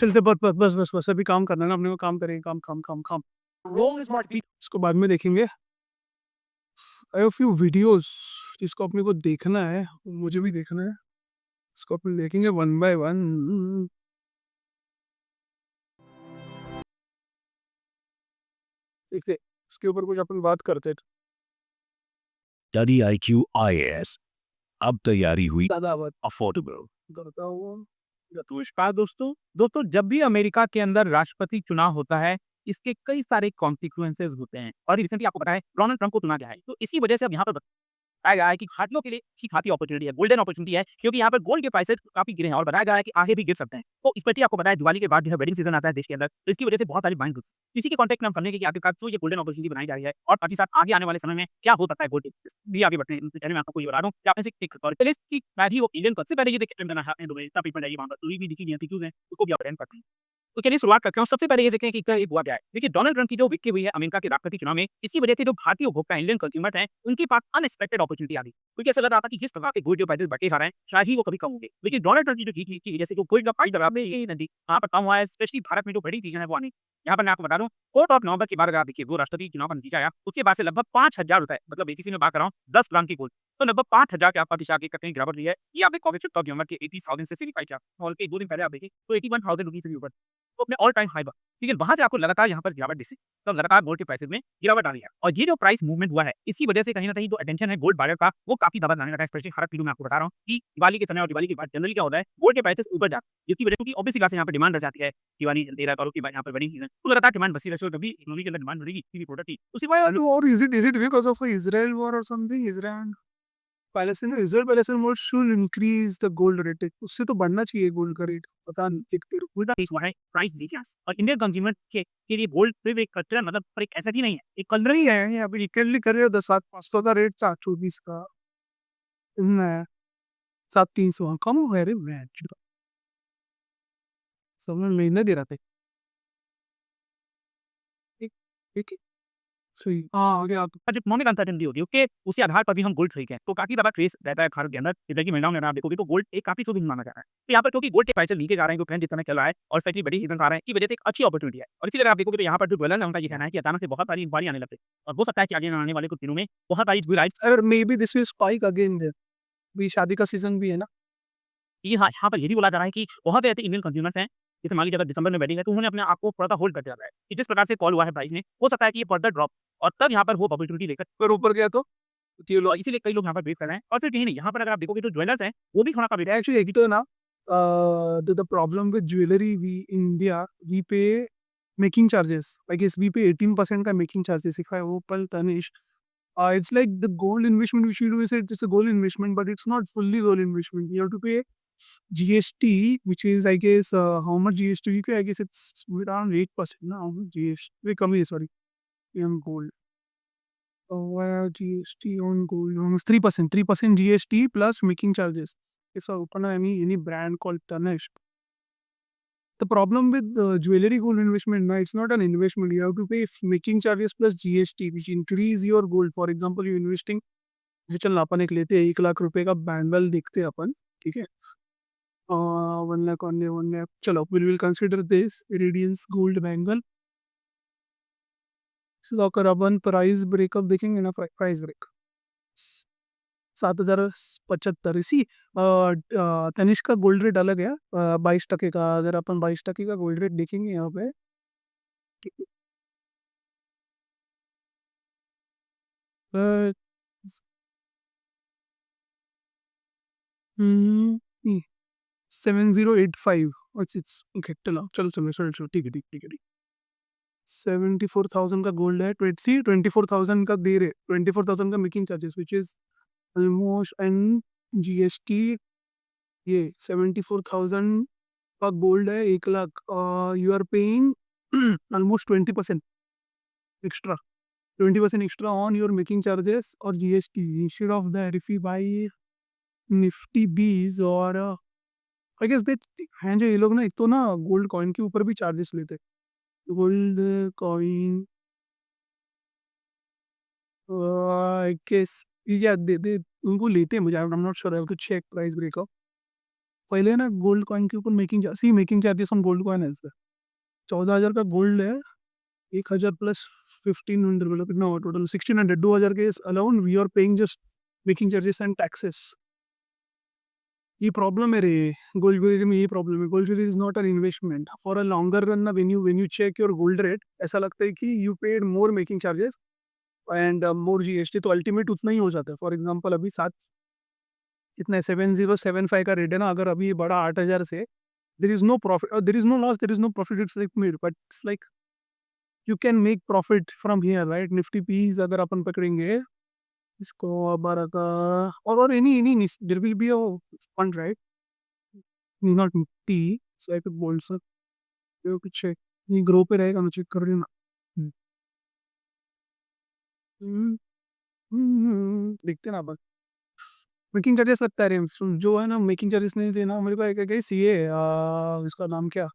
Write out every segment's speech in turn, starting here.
चलते बस बस बस बस बस अभी काम करना है ना अपने को, काम करेंगे, काम काम काम काम। इसको बाद में देखेंगे। आई हैव फ्यू वीडियोस जिसको अपने को देखना है, मुझे भी देखना है। इसको अपन देखेंगे वन बाय वन। देखते इसके ऊपर कुछ अपन बात करते हैं। स्टडी IQ IAS अब तैयारी हुई दादा बात अफोर्डेबल। करता हूँ। नमस्कार दोस्तों। जब भी अमेरिका के अंदर राष्ट्रपति चुनाव होता है, इसके कई सारे कॉन्सिक्वेंसेस होते हैं और रिसेंटली आपको पता है डोनाल्ड ट्रंप को चुना गया है। तो इसी वजह से अब यहाँ पर बताया गया है कि खातियों के लिए अच्छी खासी अपॉर्चुनिटी है, गोल्डन अपॉर्चुनिटी है, क्योंकि यहाँ पर गोल्ड के प्राइसेस काफी गिरे हैं और बताया गया है कि आगे भी गिर सकते हैं। तो स्पेशली आपको पता है दिवाली के बाद जो है वेडिंग सीजन आता है देश के अंदर, तो इसकी वजह से बहुत सारी बाइंग होती है। इसी के कॉन्टेक्ट में हम समझेंगे कि आखिरकार क्यों ये गोल्डन अपॉर्चुनिटी बनाई जा रही है और साथ ही साथ आगे आने वाले समय में क्या हो सकता है गोल्ड भी आगे बढ़ते हैं। चैनल में आपको ये बता दूं कि आपने एक प्लेलिस्ट की मैं भी वो इंडियन सबसे पहले ये देखिए दुबई भी वहां पर भी दिखी गई थी हैं, उसको भी आप अटेंड करते हैं। तो चलिए शुरुआत करते हैं। सबसे पहले ये देखें कि ये हुआ क्या है। देखिए डोनाल्ड ट्रंप की जो विक्ट्री हुई है अमेरिका के राष्ट्रपति चुनाव में, इसकी वजह से जो भारतीय उपभोक्ता इंडियन कंज्यूमर हैं, उनके पास अनएक्सपेक्टेड अपॉर्चुनिटी आ गई। क्योंकि ऐसा लग रहा था कि जिस प्रकार के गोल्ड जो प्राइसेस बढ़ते जा रहे हैं, शायद ही वो कभी कम होंगे। लेकिन डोनाल्ड ट्रंप की जो जीत की वजह से जो गोल्ड का प्राइस दबा ये नदी वहाँ पर कम हुआ है, स्पेशली भारत में जो बड़ी चीजें है वो आनी। यहाँ पर मैं आपको बता दूं, 4 ऑफ नवंबर के बाद अगर आप देखिए वो राष्ट्रपति चुनाव का नतीजा आया, उसके बाद से लगभग 5,000 रुपए, मतलब बेसिकली मैं बात कर रहा हूँ 10 ग्राम की गोल्ड, तो लगभग 5,000 के आसपास आगे कहीं गिरावट हुई है। ये आपने कॉफी टॉप नवंबर के 80,000 से सिर्फ पाई और के 2 दिन पहले आप देखिए तो 81,000 रुपीज से ऊपर, तो अपने ऑल टाइम हाई पर। लेकिन वहां से आपको लगातार यहाँ पर गिरावट दिखी, तो लगातार गोल्ड के प्राइसेस में गिरावट आ रही है और ये जो प्राइस मूवमेंट हुआ है, इसी वजह से कहीं ना कहीं जो अटेंशन है गोल्ड बायर का वो काफी दबा जाने लगा है। स्पेशली हर वीडियो में आपको बता रहा हूँ कि दिवाली के समय और दिवाली के बाद जनरली क्या होता है, गोल्ड के प्राइसेस ऊपर जाते हैं, जिसकी वजह क्योंकि ऑब्वियसली बात है यहाँ पर डिमांड रह जाती है। दिवाली तेरह करोड़ की यहाँ पर बड़ी चीज है, तो लगातार डिमांड बसी रही है, कभी इकोनॉमी के अंदर डिमांड बढ़ेगी किसी भी प्रोडक्ट की उसी Why or is it because of a Israel war or something? Israel Palestine war should increase the gold rate. उससे तो बढ़ना चाहिए गोल्ड का रेट। पता नहीं देखते रहो। उल्टा केस हुआ है प्राइस देखिए। और इंडियन कंज्यूमर के लिए गोल्ड पे एक कल्चर मतलब पर एक ऐसा ही नहीं है, एक कल रही है ये अभी रिकली कर रहे हो 10,500 का रेट था, 24 का 7,300 कम हो गया रे। मैं समझ में नहीं दे रहा था। ठीक ठीक है, सही। हाँ आगे आप इकोनॉमिक अनसर्टेनिटी होती है, ओके, उसी आधार पर भी हम गोल्ड खरीदते हैं। तो काफी ज्यादा ट्रेस रहता है भारत के अंदर, जैसे कि महिलाओं में आप देखोगे तो गोल्ड एक काफी शुभ माना जाता है। तो यहाँ पर क्योंकि गोल्ड के प्राइस नीचे जा रहे हैं, जो ट्रेंड जिस समय चल रहा है और स्पेशली बड़ी सीजन आ रहे हैं, की वजह से एक अच्छी अपॉर्चुनिटी है। और इसीलिए आप देखोगे तो यहाँ पर जो ज्वेलर है उनका ये कहना है कि अचानक से बहुत सारी इंक्वायरी आने लगती है और हो सकता है कि आगे आने वाले कुछ दिनों में बहुत सारी ज्वेलराइज अगर maybe this will spike again there. भी शादी का सीजन भी है ना। ये हाँ, यहाँ पर ये भी बोला जा रहा है कि बहुत ऐसे इंडियन कंज्यूमर्स हैं, जैसे मान लीजिए अगर दिसंबर में वेडिंग है तो उन्होंने अपने आप को थोड़ा सा होल्ड कर दिया है कि जिस प्रकार से कॉल हुआ है प्राइस में, हो सकता है कि ये फर्दर ड्रॉप और तब यहाँ पर वो अपॉर्चुनिटी लेकर पर ऊपर गया तो इसीलिए कई लोग यहाँ पर बेच कर रहे हैं। और फिर कहीं नहीं, यहाँ पर अगर आप देखोगे तो ज्वेलर्स हैं वो भी थोड़ा कम एक्चुअली एक तो ना the problem with jewelry we India we pay making charges. I guess we pay 18% का making charges. If I open Tanish, it's like the gold investment which we do is it's a gold investment, but it's not fully gold investment. You have to pay GST, which is I guess how much GST we pay? I guess it's around 8% now. GST we come sorry on gold. GST on gold almost 3%, 3% GST plus making charges. If I open any brand called Tanishq, the problem with jewelry gold investment, no, it's not an investment. You have to pay making charges plus GST, which increase your gold. For example, you investing, चल अपन एक लेते हैं 1 लाख रुपए का bangle देखते हैं अपन, ठीक है। 1 लाख 1 लाख चलो will consider this radiance gold bangle. तो अगर अपन प्राइस ब्रेकअप देखेंगे ना, प्राइस ब्रेक 7,075 इसी तनिष्क का गोल्ड रेट अलग है 22% का। अगर अपन 22% का गोल्ड रेट देखेंगे यहाँ पे, ठीक है, 7085। इट्स ओके, चलो चलो चलो चलो चलो, ठीक है ठीक ठीक है ठीक। 74,000 का गोल्ड है, 24,000 का दे रहे, 24,000 का making charges which is almost and GST। ये 74,000 का गोल्ड है 1 lakh, you are paying almost 20% extra, 20% extra on your making charges और GST। Instead of that if you buy Nifty BeES और आई गेस दे हैं जो ये लोग ना, एक तो ना गोल्ड कॉइन के ऊपर भी चार्जेस लेते हैं। गोल्ड कॉइन आई गेस या दे उनको लेते हैं, मुझे I am not sure, I have to check price breakup. पहले ना गोल्ड कॉइन के ऊपर making charges on gold coin है इसका 14,000 का गोल्ड है 1,000 प्लस 1,500 मतलब कितना हुआ टोटल 1,600 2,000 के अलाउन we are paying just making charges and taxes ये प्रॉब्लम है रे गोल्ड ज्वेलरी में ये प्रॉब्लम है gold jewellery is not an investment for a longer run ना when you check your gold rate ऐसा लगता है कि you paid more making charges and more GST तो अल्टीमेट उतना ही हो जाता है फॉर एग्जांपल अभी 7 इतना 7,075 का रेट है ना अगर अभी ये बढ़ा 8,000 से there is no profit there is no loss there is no profit it's like mid but it's like you can make profit from here right Nifty piece अगर अपन पकड़ेंगे इसको 12 का और any there will be a fund right not Nifty so I could बोल sir ये कुछ ये ग्रो पे रहेगा मैं चेक कर रही हूँ ना देखते ना बस मेकिंग चार्जेस लगता है रे जो है ना मेकिंग चार्जेस नहीं देना मेरे को एक सीए इसका नाम क्या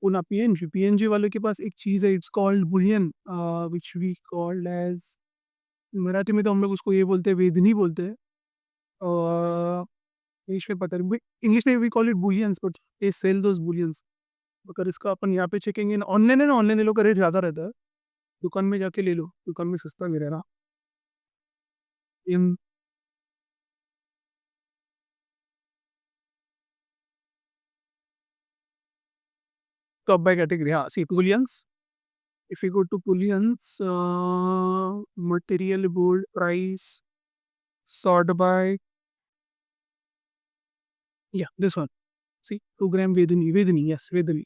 वो ना पीएनजी वालों के पास एक चीज़ है it's called bullion which we called as Marathi में तो हम लोग उसको ये बोलते हैं वेदनी बोलते हैं इंग्लिश में पता नहीं इंग्लिश में we call it bullions but they sell those bullions अगर इसका अपन यहाँ पे चेकेंगे ऑनलाइन है ना ऑनलाइन लोग का रेट ज़्यादा रहता है दुकान में जाके ले लो दुकान में सस्ता भी रहेगा top by category. Yeah, see bullions. If you go to bullions, material gold price, sort by. Yeah, this one. See, 2 gram Vedani, yes, Vedani.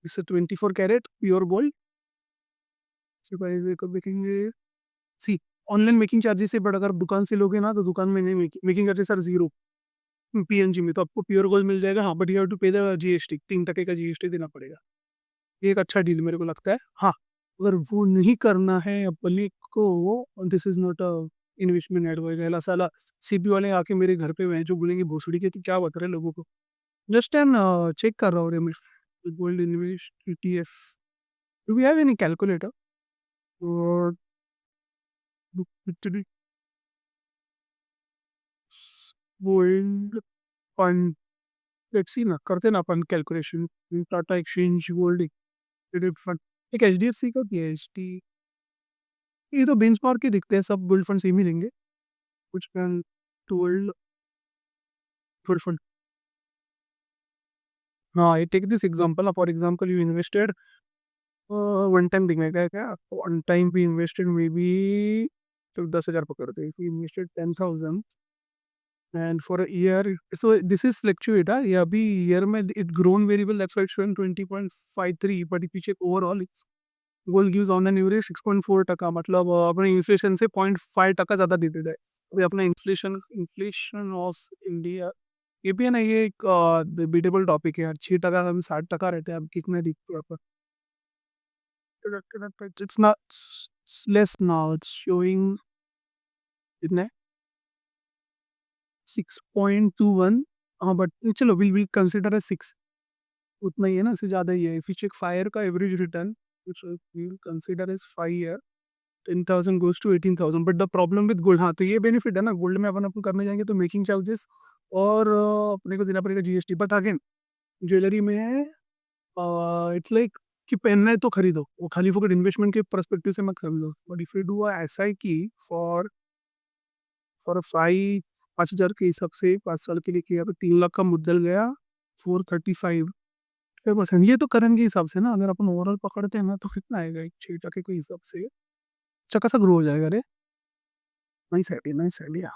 It's a 24 carat pure gold. So, price making. See, online making charges से बड़ा अगर आप दुकान से लोगे ना तो दुकान में नहीं making charges are zero PNG में तो आपको प्योर गोल्ड मिल जाएगा हाँ but you have to pay the GST 3% का जीएसटी देना पड़ेगा ये एक अच्छा डील मेरे को लगता है हाँ अगर वो नहीं करना है अपने को this is not a investment advice है साला सीबी वाले आके मेरे घर पे जो बोलेंगे भोसड़ी के तो क्या बता रहे लोगों को जस्ट एन चेक कर रहा हूँ रे मैं gold invest ETF do we have any calculator और गोल्ड फंड लेट्स सी ना करते ना अपन calculation Tata exchange gold fund एक एचडीएफसी का दिया है ये तो बेंचमार्क के दिखते हैं सब गोल्ड फंड सेम ही देंगे कुछ गोल्ड फंड हाँ ये take this example for example you invested one time दिखेगा क्या वन टाइम भी इन्वेस्टेड मे बी तो 10,000 पकड़ते if you invested 10,000 and for a year so this is fluctuate ये अभी ईयर में it grown variable that's why it's showing 20.53 but if you check overall it's gold gives on an average 6.4% मतलब अपने inflation से 0.5% ज़्यादा दे देता है अभी अपना इन्फ्लेशन ऑफ इंडिया ये भी है ना ये एक डिबेटेबल टॉपिक है यार 6% हम 60% रहते हैं अब कितने दिखते हैं it's not less now it's showing कितने 6.21 हाँ बट चलो विल कंसिडर 6 उतना ही है ना इससे ज़्यादा ही है इफ यू चेक फायर का average return which we will consider as 5 year 10,000 goes to 18,000 but the problem with gold हाँ तो ये बेनिफिट है ना गोल्ड में अपन करने जाएंगे तो मेकिंग चार्जेस और अपने को देना पड़ेगा जीएसटी बट अगेन ज्वेलरी में इट्स लाइक कि पहनना है तो खरीदो वो खाली फोकट इन्वेस्टमेंट के परस्पेक्टिव से मत खरीदो but if you do SIP for 5,000 के हिसाब से 5 साल के लिए किया तो 3 लाख का मुद्दल गया 435% ये तो करंट के हिसाब से ना अगर अपन ओवरऑल पकड़ते हैं ना तो कितना आएगा एक 6% के हिसाब से अच्छा खासा ग्रो हो जाएगा रे नाइस आइडिया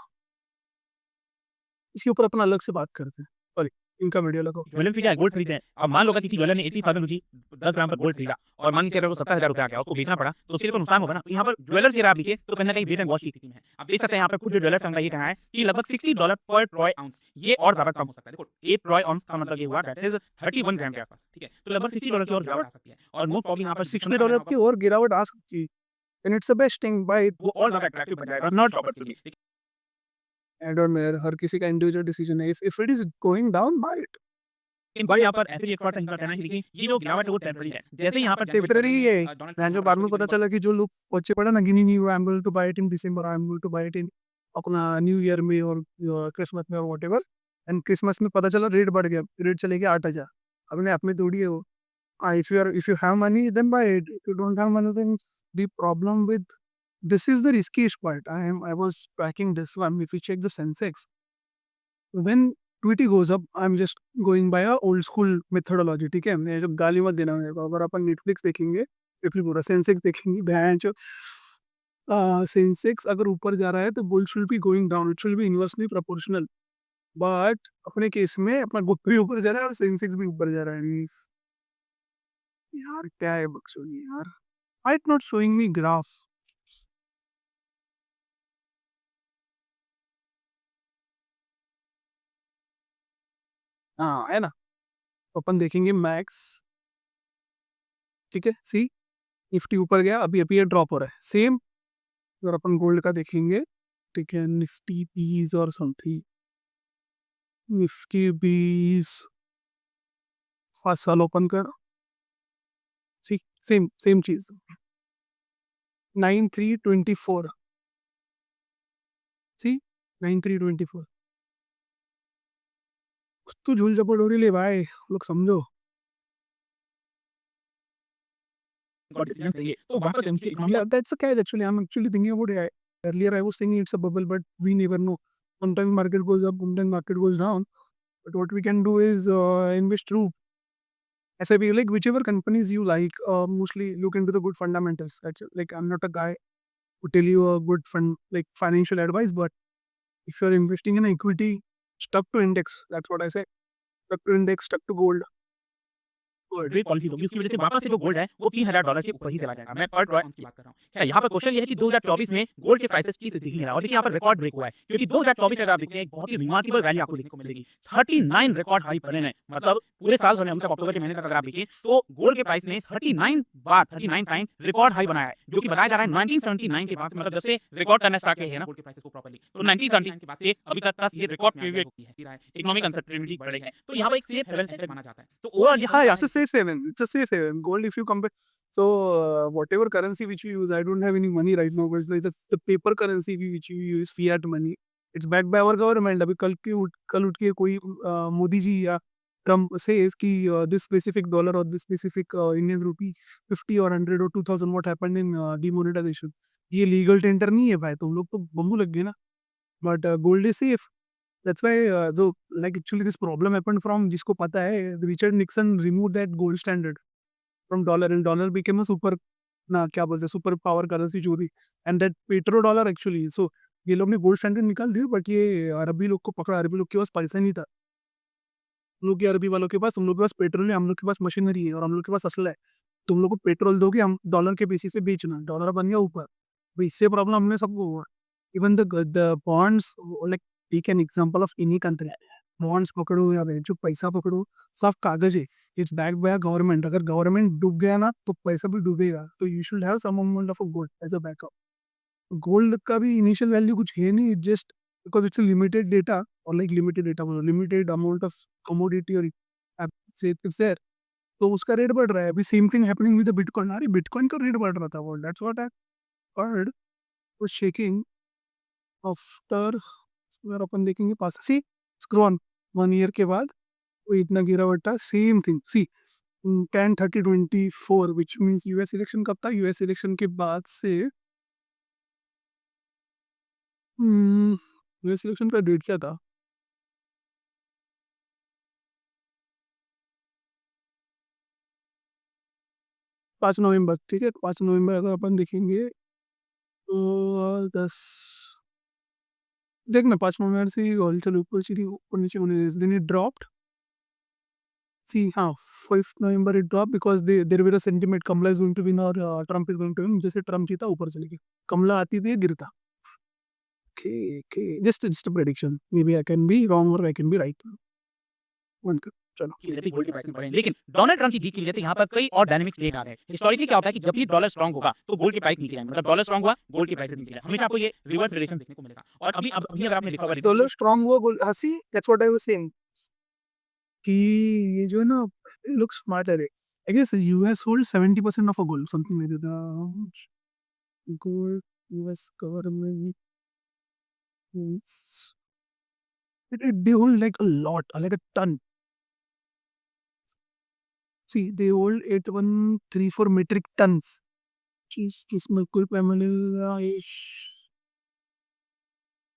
इसके ऊपर अपन अलग से बात करते हैं सॉरी इनका वीडियो लगाओ ज्वेलर खरीदा है, गोल्ड खरीदे हैं। अब मान लो कि किसी ज्वेलर ने 80,000 की 10 ग्राम पर गोल्ड खरीदा और मान के रखो 70,000 रुपया आ गया, उसको बेचना पड़ा, तो उससे तो नुकसान होगा ना। तो यहाँ पर ज्वेलर्स की अगर आप देखिए तो कहीं न कहीं वेट एंड वॉच की स्थिति में है। आप देख सकते हैं यहाँ पे कुछ जो ज्वेलर्स हमने ये कहा है कि लगभग $60 पर ट्रॉय आउंस, ये और ज़्यादा कम हो सकता है। देखो 1 ट्रॉय आउंस का मतलब ये हुआ दैट इज़ 31 ग्राम के आसपास, ठीक है? तो लगभग $60 की और गिरावट आ सकती है और मोस्ट प्रॉब्ली यहाँ पर $600 की और गिरावट आ सकती है and it's the best thing buy वो और ज़्यादा अट्रैक्टिव बन जाएगा नॉट शॉपर्स के लिए। आई डोंट मेयर हर किसी का इंडिविजुअल डिसीजन है if it is going down by it लेकिन भाई यहाँ पर ऐसे ही एक्सपर्ट्स का कहना है कि देखिए ये जो गिरावट है वो टेम्पररी है। जैसे ही यहाँ पर टेम्पररी है मैं जो बाद में पता चला कि जो लोग बच्चे पड़ा ना गिनी नहीं I am going to buy it in December I am going to buy it in अपना न्यू ईयर में और क्रिसमस में और व्हाटएवर एंड क्रिसमस में पता चला रेट बढ़ गया, रेट चले गया 8,000। अपने आप में थोड़ी है वो। If you have money then buy it, if you don't have money then the problem with this is the riskiest part. I was tracking this one. If you check the Sensex, when ट्विटी goes up, I'm just going by a old school methodology. ठीक है, मैं जो गाली मत देना मेरे को। अगर अपन नेटफ्लिक्स देखेंगे या फिर पूरा सेंसेक्स देखेंगे, भैं जो सेंसेक्स अगर ऊपर जा रहा है तो gold should be going down, it should be inversely proportional. But अपने केस में अपना गोल्ड भी ऊपर जा रहा है और सेंसेक्स भी ऊपर जा रहा है। यार क्या है बकचोदी यार, why it not showing me graph? हाँ है ना, तो अपन देखेंगे मैक्स। ठीक है, सी निफ्टी ऊपर गया, अभी अभी ये ड्रॉप हो रहा है। सेम अगर अपन गोल्ड का देखेंगे, ठीक है, निफ्टी बीस और समथिंग, निफ्टी बीस 5 साल ओपन कर, सी सेम सेम चीज 9324, सी 9324। तू झूल झपड़ ले भाई, लोग समझो। तो वहाँ पर Sensex economy Yeah, that's the catch actually. I'm actually thinking about it. Earlier I was thinking it's a bubble, but we never know. Sometimes market goes up, sometimes market goes down. But what we can do is invest through SIP, like whichever companies you like. Mostly look into the good fundamentals. That's like I'm not a guy who tell you a good fund like financial advice, but if you're investing in equity, stuck to index. That's what I say. Stuck to index, stuck to gold. Trade policy होगी, उसकी वजह से वापस से जो gold है वो $3000 के ऊपर ही चला जाएगा। मैं पर ट्रॉय की बात कर रहा हूँ। खैर यहाँ पर क्वेश्चन ये है कि 2024 में गोल्ड के प्राइसेस किस स्थिति में रहा और देखिए यहाँ पर रिकॉर्ड ब्रेक हुआ है, क्योंकि 2024 अगर आप देखते हैं एक बहुत ही रिमार्केबल वैल्यू आपको देखने को मिलेगी। 39 रिकॉर्ड हाई बने हैं, मतलब पूरे साल सोने मतलब अक्टूबर के महीने तक अगर आप देखिए तो गोल्ड के प्राइस ने 39 टाइम रिकॉर्ड हाई बनाया है, जो कि बताया जा रहा है 1979 के बाद, मतलब जब से रिकॉर्ड करना स्टार्ट किया है ना गोल्ड के प्राइसेस को प्रॉपर्ली, तो 1979 के बाद से अभी तक का ये रिकॉर्ड पीरियड है। इकोनॉमिक अनसर्टेनिटी बढ़ रही है, तो यहाँ पर एक सेफ हेवन एसेट माना जाता है। तो overall Yeah, it's a safe haven. It's a safe haven. Gold, if you compare, so whatever currency which you use, I don't have any money right now, but like the paper currency which you use, fiat money, it's backed by our government. अभी कल उठ के कोई मोदी जी या Trump says कि this specific dollar or this specific Indian rupee 50 or 100 or 2000 what happened in demonetization, ये legal tender नहीं है भाई, तुम लोग तो बम्बू लग गए ना। But gold is safe. That's why जो like actually this problem happened from, जिसको पता है, Richard Nixon remove that gold standard from dollar and dollar became a super, ना क्या बोलते हैं, सुपर पावर करेंसी जो भी, and that petro dollar actually. So ये लोग ने गोल्ड स्टैंडर्ड निकाल दिया, बट ये अरबी लोग को पकड़ा। अरबी लोग के पास पैसा नहीं था, हम लोग के अरबी वालों के पास, हम लोग के पास पेट्रोल है, हम लोग के पास मशीनरी है और हम लोग के पास असला है। तुम लोग को पेट्रोल दोगे, हम डॉलर के बेसिस पे बेचना, डॉलर बन गया ऊपर। तो इससे प्रॉब्लम हमने सबको हुआ। Even the bonds, like take an example of any country, bonds पकड़ो या जो पैसा पकड़ो, सब कागज है, इट्स बैक्ड बाय गवर्नमेंट। अगर गवर्नमेंट डूब गया ना तो पैसा भी डूबेगा, तो you should have some amount of gold as a backup. Gold का भी इनिशियल वैल्यू कुछ है नहीं, it just because it's limited data, और लाइक लिमिटेड डेटा बोलो, लिमिटेड अमाउंट ऑफ कमोडिटी और से देयर, तो उसका रेट बढ़ रहा है। अभी same thing happening with the bitcoin. अरे बिटकॉइन का रेट बढ़ रहा था, वो that's what I heard was shaking after. अगर अपन देखेंगे पास सी स्क्रॉन 1 ईयर के बाद वो इतना गिरावट था। Same thing C 10-30-24, which means US election कब था, यूएस इलेक्शन के बाद से यूएस इलेक्शन का डेट क्या था, 5 नवंबर। ठीक है, 5 नवंबर अगर अपन देखेंगे तो 10, देखना 5 नवंबर से हलचल ऊपर सीधी ऊपर नीचे होने, देन इट ड्रॉप्ड। सी हाँ, 5 November it drop because there were a sentiment Kamala is going to win और Trump is going to win. जैसे ट्रम्प जीता ऊपर चले गए, कमला आती थी गिरता। Okay, just a prediction. Maybe I can be wrong or I can be right. One good. चलो। की वजह से गोल्ड के प्राइस में बढ़े हैं। लेकिन डोनाल्ड ट्रम्प की जीत की वजह से यहाँ पर कई और डायनामिक्स लेकर आ रहे हैं। हिस्टोरिकली क्या होता है कि जब भी डॉलर स्ट्रांग होगा तो गोल्ड के प्राइस नीचे आएंगे, मतलब डॉलर स्ट्रांग हुआ गोल्ड के प्राइस नीचे आएंगे। हमेशा आपको ये रिवर्स रिलेशन देखने को मिलेगा। और अभी अगर आपने लिखा हुआ डॉलर स्ट्रांग हुआ गोल्ड, हाँ see that's what I was saying कि ये जो है ना, लुक स्मार्टर है। I guess US hold 70% of a gold, something like that. Gold US government They hold like a lot, like a ton. See, they hold 8134 metric tons. Jeez, इसमें कोई पैमाने का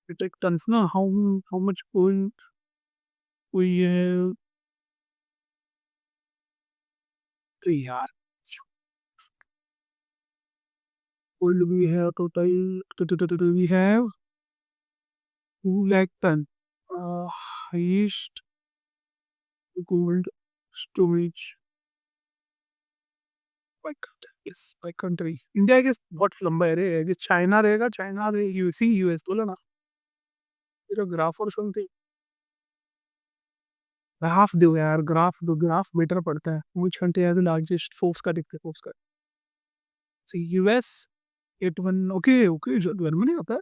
metric tons ना, how much gold कोई है? अरे यार, gold we have total we have 2 lakh ton. Highest gold storage by country. Yes, by country. India के बहुत लंबा है रे, ये चाइना रहेगा, चाइना रे यूसी यूएस बोला ना, तेरा ग्राफ और समथिंग ग्राफ दो यार, ग्राफ दो, ग्राफ बेटर पड़ता है। which country has the largest force का दिखते फोर्स का? सी यूएस 81, ओके जर्मनी होता है।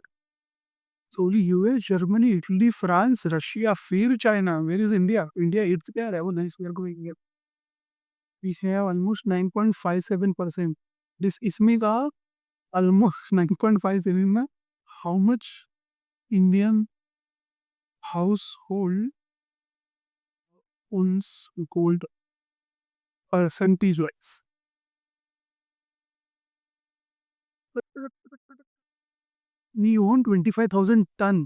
So only US, Germany, Italy, France, Russia, फिर China. Where is India? India it's क्या है वो? Nice, we are going here. We have almost 9.57%. This इसमें का almost 9.57 में how much Indian household owns gold percentage wise? We own 25,000 ton.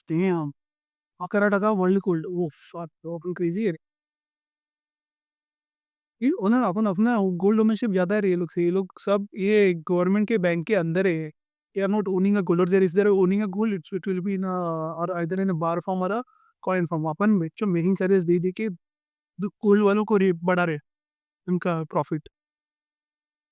Damn. Karnataka world gold. Oh fuck, तो अपन crazy है। ये owner अपन अपना गोल्ड ओनरशिप ज्यादा है रे, ये लोग से, ये लोग सब ये गवर्नमेंट के बैंक के अंदर है। They are not owning a gold, or there is there owning a gold, it will be in a, or either in a bar form or a coin form। अपन बच्चों मेकिंग चार्जेस दे दे के gold वालों को rate बढ़ा रहे उनका profit.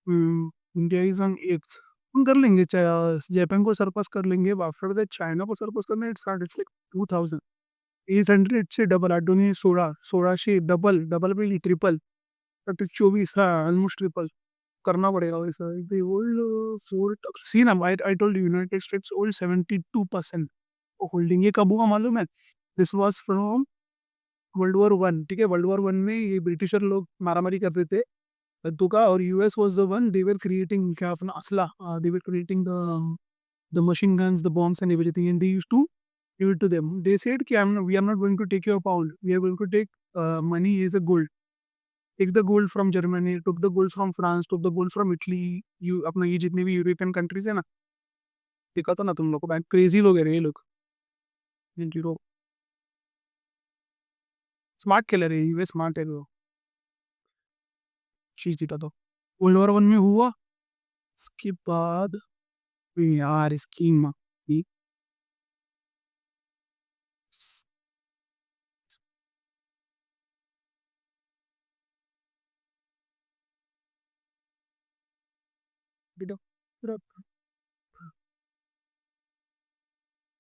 India is on eighth. हम कर लेंगे, जापान को सरपास कर लेंगे, आफ्टर दैट चाइना को सरपास करना, इट्स हार्ड, इट्स लाइक 2800 से डबल, आठ 16 से डबल, डबल पे ट्रिपल, 24, हाँ ऑलमोस्ट ट्रिपल करना पड़ेगा वैसा। दे होल्ड फोर, सी ना, I told United states hold 72% holding. ये कब हुआ मालूम है? This was from world war 1। ठीक है, वर्ल्ड वॉर 1 में ये ब्रिटिशर लोग मारामारी कर रहे थे तो का, और US was the one, they were creating क्या अपना असला, they were creating the machine guns, the bombs and everything, and they used to give it to them. They said कि we are not going to take your pound, we are going to take money as a gold. Take the gold from Germany, took the gold from France, took the gold from Italy, you अपना ये जितने भी European countries है ना, देखा था ना तुम लोग को, क्रेजी लोग है रे ये लोग। जीरो स्मार्ट खेल रहे हैं, स्मार्ट है वो चीज जीता। तो वर्ल्ड वॉर 1 में हुआ, इसके बाद यार स्कीम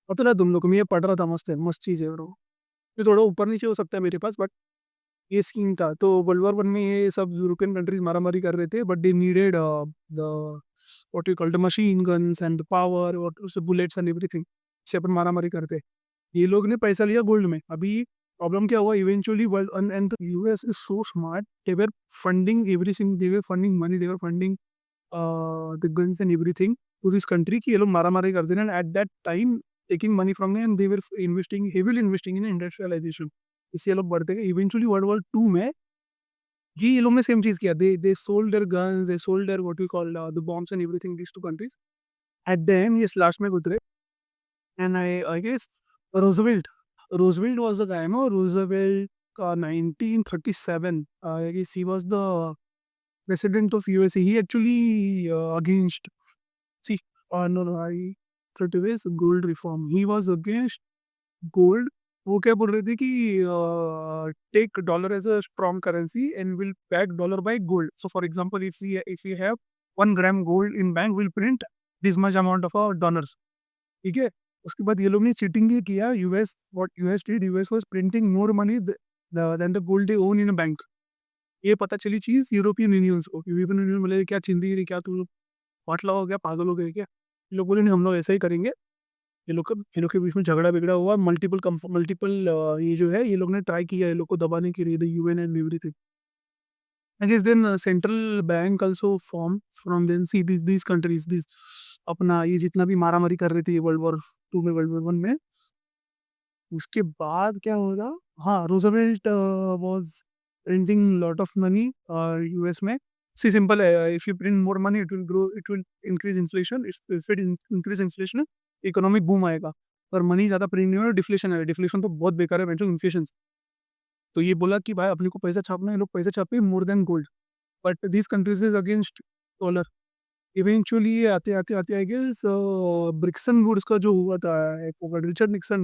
पता ना तुम लोग को, मैं ये पढ़ रहा था, मस्त है, मस्त चीज़ है ब्रो। ये थोड़ा ऊपर नीचे हो सकता है मेरे पास, बट ये स्कीम था। तो वर्ल्ड वॉर 1 में ये सब यूरोपियन कंट्रीज मारामारी कर रहे थे, but they needed the what you call the machine guns and the power और बुलेट्स एंड एवरीथिंग, से अपन मारामारी करते। ये लोग ने पैसा लिया गोल्ड में। अभी प्रॉब्लम क्या हुआ, eventually world and the US is so smart, they were funding everything, they were funding money, they were funding the guns and everything to this country कि ये लोग मारा-मारी कर देना, and at that time taking money from them and they were investing, heavily investing in industrialization। इससे ये लोग बढ़ते गए। Eventually वर्ल्ड वॉर 2 में ये लोग ने सेम चीज़ किया। they sold their guns, they sold their what we call the bombs and everything, these two countries। At the end ये लास्ट में गुजरे, and I guess Roosevelt Roosevelt was the guy, no? Roosevelt का 1937 I guess he was the president of USA। he actually against, see, no, I thought it was gold reform, he was against gold। वो क्या बोल रहे थे कि take dollar as a strong currency and will back dollar by gold. So for example if you have 1 gram gold in bank, will print this much amount of dollars. ठीक है, उसके बाद ये लोग ने चीटिंग ये किया। US what US did, US was printing more money then the gold they own in a bank. ये पता चली चीज यूरोपियन यूनियंस को। यूरोपियन यूनियन बोले क्या चिंदी रे, क्या तुम लोग पाटला हो गया, पागल हो गए क्या? ये लोग बोले नहीं, हम लोग ऐसा ही करेंगे। ये लोग के बीच में झगड़ा बिगड़ा हुआ, मल्टीपल ये जो है, ये लोग ने ट्राई किया ये लोग को दबाने के लिए, the UN and everything. I guess then central bank also form from then, see this countries, this अपना ये जितना भी मारामारी कर रही थी वर्ल्ड वॉर 2 में, वर्ल्ड वॉर 1 में, उसके बाद क्या होगा? हाँ, Roosevelt was printing lot of money US में। सी सिंपल है, if you print more money it will increase inflation, if it increase inflation economic boom आएगा। पर मनी ज़्यादा प्रिंट नहीं हो रहा, डिफ्लेशन आएगा। डिफ्लेशन तो बहुत बेकार है बेंचो इन्फ्लेशन से। तो ये बोला कि भाई अपने को पैसा छापना है, ये लोग पैसा छापे more than gold, but these countries is against dollar. Eventually ये आते-आते आई गेस ब्रिक्सन वुड्स का जो हुआ था, एक वो रिचर्ड निक्सन,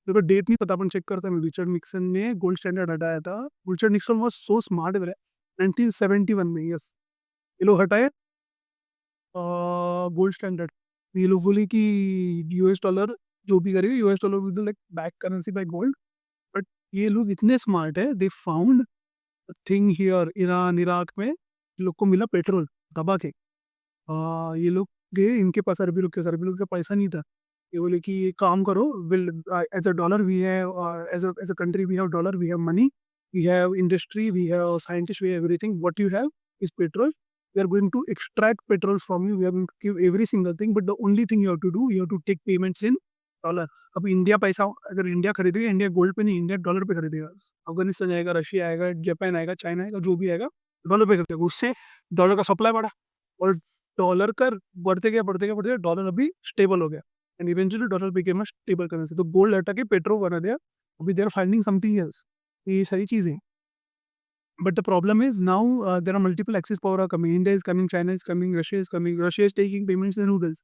मेरे को डेट नहीं पता, अपन चेक करते हैं। रिचर्ड निक्सन ने गोल्ड स्टैंडर्ड हटाया था। Richard Nixon was so smart bro, 1971 में, यस। ये लोग हटाए गोल्ड स्टैंडर्ड। ये लोग बोले कि यूएस डॉलर जो भी करेगा, US dollar will be like back currency by gold. But ये लोग इतने स्मार्ट है, they found a thing here Iran, Iraq में, इन लोग को मिला पेट्रोल दबा के। ये लोग गए, इनके पास अरबी लोग के पास, अरबी लोग के पास पैसा नहीं था। ये बोले कि एक काम करो, will as a dollar we have, as a country we have dollar, we have money, we have industry, we have scientist, we have everything, what you have is petrol. We are going to extract petrol from you, we are going to give every single thing, but the only thing you have to do, you have to take payments in dollar. अब India पैसा अगर India खरीदेगा, India gold पे नहीं, India dollar पे खरीदेगा। अफ़गानिस्तान आएगा, Russia आएगा, जापान आएगा, चाइना आएगा, जो भी आएगा, डॉलर पे खरीदेगा। उससे डॉलर का सप्लाई बढ़ा और डॉलर का बढ़ते गया डॉलर अभी स्टेबल हो गया, and eventually dollar became a stable currency. तो गोल्ड हटा के पेट्रो बना दिया। अभी they are finding something else. ये सारी चीज़ें, but the problem is now there are multiple axis power are coming, India is coming, China is coming, Russia is coming, Russia is taking payments in roubles,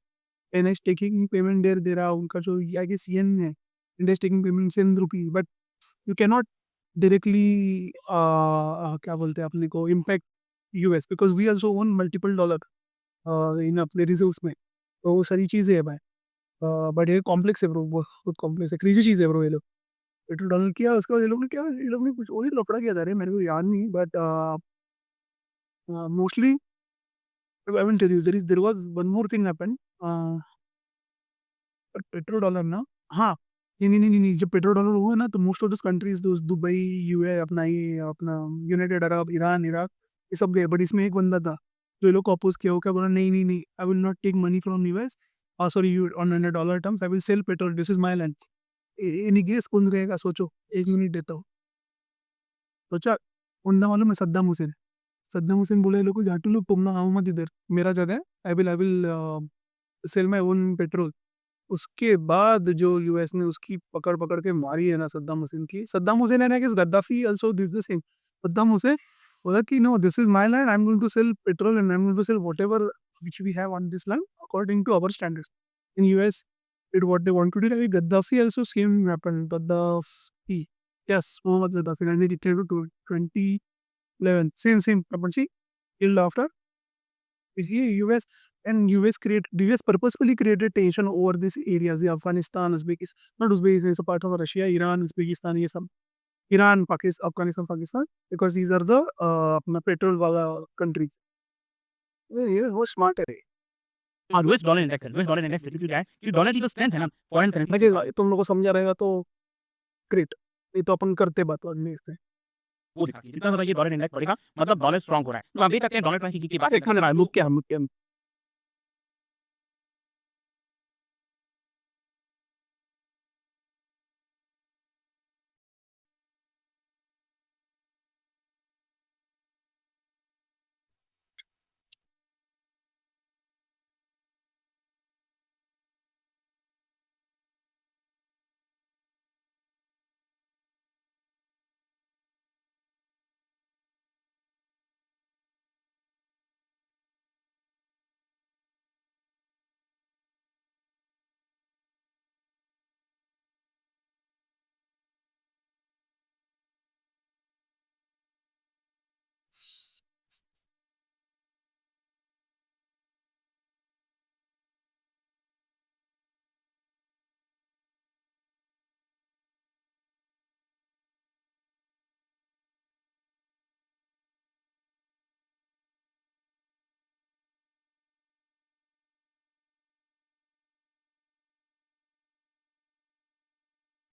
China is taking payment there, दे रहा उनका जो I guess yen है, India is taking payments in rupees, but you can not directly क्या बोलते हैं अपने को impact US, because we also own multiple dollar in अपने रिजर्व्स में। तो वो सारी चीज़ें हैं भाई। बट ये कॉम्प्लेक्स है ब्रो, बहुत कॉम्प्लेक्स है, क्रेजी चीज़ है ब्रो ये लोग। पेट्रोल डाउन किया, उसके बाद ये लोग ने कुछ और ही लफड़ा किया था रे, मेरे को याद नहीं, but mostly I will tell you, there was one more thing happened. Petrodollar ना, हाँ, नहीं, जब पेट्रो डॉलर हुआ ना, तो मोस्ट ऑफ दिस कंट्रीज, दोस्त दुबई, यूए, अपना ये अपना यूनाइटेड अरब, ईरान, इराक, ये सब गए। बट इसमें एक बंदा था जो ये लोग को अपोज किया, वो क्या बोला, नहीं, I will not take money from US, sorry you on dollar terms, I will sell petrol, this is my land. Any guess कौन रहेगा? सोचो, 1 मिनट देता हूँ। सोचा, बंदा मालूम है, सद्दाम हुसैन। सद्दाम हुसैन बोले, लोग झाटू लोग, तुम ना आओ मत इधर, मेरा जगह है, आई will sell my own petrol. उसके बाद जो यूएस ने उसकी पकड़ के मारी है ना सद्दाम हुसैन की, Saddam Hussein and I guess Gaddafi also did the same. Saddam Hussein बोला कि no, this is my land, I am going to sell petrol and I am going to sell whatever which we have on this land according to our standards. In US did what they want to do. Like Gaddafi also same happened. Gaddafi, yes, Muhammad Gaddafi, 1982 to 2011, same happened. See, killed after. Here US purposefully created tension over these areas, the Afghanistan, Uzbekistan, not Uzbekistan, it's a part of Russia, Iran, Uzbekistan, ये सब, Iran, Pakistan, Afghanistan, Pakistan, because these are the अपना petrol वाला countries। ये वो smart है। हाँ, US dollar index है। US dollar index basically क्या है कि डॉलर की जो स्ट्रेंथ है ना, फॉरेन करेंसी लगेगा तुम लोग को समझा रहेगा तो ग्रेट, नहीं तो अपन करते बात और नहीं इससे। वो दिखाती है। जितना ज़्यादा ये डॉलर इंडेक्स बढ़ेगा, मतलब डॉलर स्ट्रांग हो रहा है। तो आप देख सकते हैं डॉलर ट्रंप की बात देखा ना, मुक क्या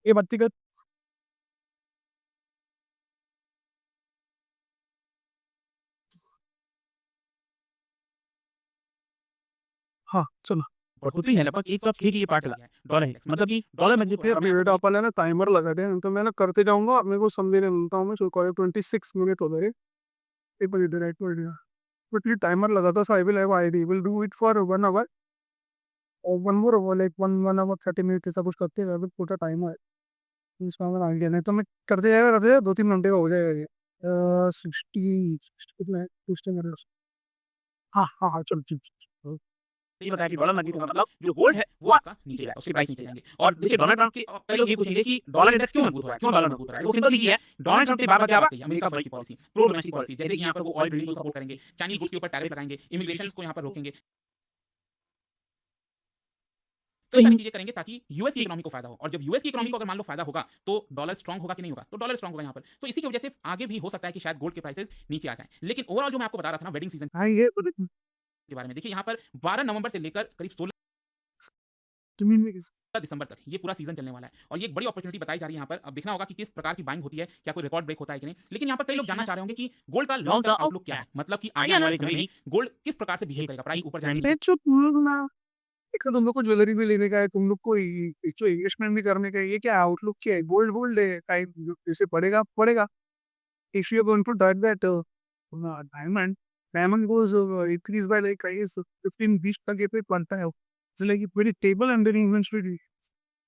ये बत्ती का, हाँ चलो। बढ़ोतरी है लगभग 106 की ये पार्ट लगा है डॉलर इंडेक्स मतलब कि डॉलर मजबूत हो फिर रहा है अभी बेटा अपन है ना टाइमर लगा दे तो मैं ना करते जाऊंगा और मेरे को समझने मिलता हूँ मैं 26 मिनट हो गए एक बजे दे राइट पर बट ये टाइमर लगा था so I will do it for 1 hour और one more like 1 hour 30 minute ऐसा कुछ करते हैं पूरा टाइम है इसका अगर आगे नहीं तो मैं करते जाएगा 2-3 घंटे का हो जाएगा ये 60 कितना है 60 मिनट हाँ हाँ हाँ चल चल चल ये बताया कि डॉलर मजबूत होगा मतलब जो गोल्ड है वो आपका नीचे जाएगा उसकी प्राइस नीचे जाएंगे और देखिए डोनाल्ड ट्रंप के कई लोग ये पूछेंगे कि डॉलर इंडेक्स क्यों मजबूत हो रहा है क्यों डॉलर मजबूत हो रहा है तो सिंपल सी चीज है डोनाल्ड ट्रंप ने बार बार क्या बात कही अमेरिका फर्स्ट की पॉलिसी प्रो डोमेस्टिक पॉलिसी जैसे कि यहाँ पर वो ऑयल ड्रिलिंग को सपोर्ट करेंगे चाइनीज गुड्स के ऊपर टैरिफ लगाएंगे इमिग्रेशन को यहाँ पर रोकेंगे कई सारी चीजें करेंगे ताकि यूएस की इकोनॉमी को फायदा हो और जब यूएस की इकोनॉमी को अगर मान लो फायदा होगा तो डॉलर स्ट्रांग होगा कि नहीं होगा तो डॉलर स्ट्रांग होगा यहाँ पर तो इसी की वजह से आगे भी हो सकता है कि शायद गोल्ड के प्राइसेस नीचे आ जाएं लेकिन ओवरऑल जो मैं आपको बता रहा था ना वेडिंग सीजन हाँ ये के बारे में देखिए यहाँ पर 12 नवंबर से लेकर करीब 16 तुम्हें दिसंबर तक ये पूरा सीजन चलने वाला है और ये एक बड़ी अपॉर्चुनिटी बताई जा रही है यहाँ पर अब देखना होगा कि किस प्रकार की बाइंग होती है क्या कोई रिकॉर्ड ब्रेक होता है कि नहीं लेकिन यहाँ पर कई लोग जानना चाह रहे होंगे कि गोल्ड का लॉन्ग टर्म आउटलुक क्या है मतलब कि आगे आने वाले समय में गोल्ड किस प्रकार से बिहेव करेगा प्राइस ऊपर जाएगी मैं जो तुम लोग ना एक तो तुम लोग को ज्वेलरी भी लेने का है तुम लोग को जो इन्वेस्टमेंट भी करने का है ये क्या आउटलुक क्या है गोल्ड गोल्ड है टाइम जैसे पड़ेगा पड़ेगा if you going to dot that diamond diamond goes increase by like I guess 15-20 तक ये पे पड़ता है it's like very stable and very inventory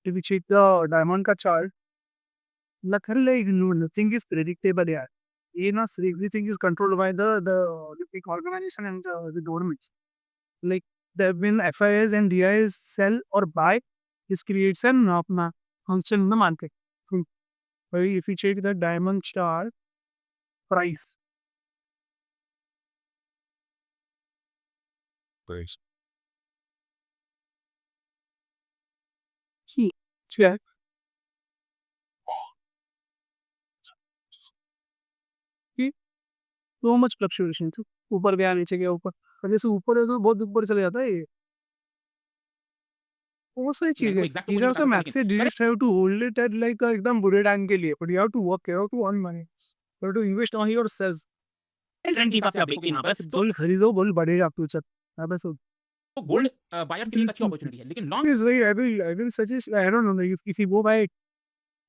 if you check the diamond का chart like no, nothing is predictable यार ये ना everything is controlled by the Olympic organization and the governments like there have been FIS and DIS sell or buy this creates an अपना function in the market so if you check the diamond chart price check so much fluctuation ऊपर गया नीचे गया ऊपर और जैसे ऊपर है तो बहुत ऊपर चले जाता है ये बहुत सारी मैं चीजें वो एग्जैक्ट तो these मुझे are बता some सकता maths लेकिन you just have to hold it at like एकदम बुरे टाइम के लिए but you have to work you have to earn money you have to invest on yourself trend के हिसाब से आप देखोगे यहाँ पर तो गोल्ड खरीदो गोल्ड बढ़ेगा फ्यूचर बस गोल्ड बायर्स के लिए एक अच्छी अपॉर्चुनिटी है लेकिन long is very I will suggest I don't know if you go by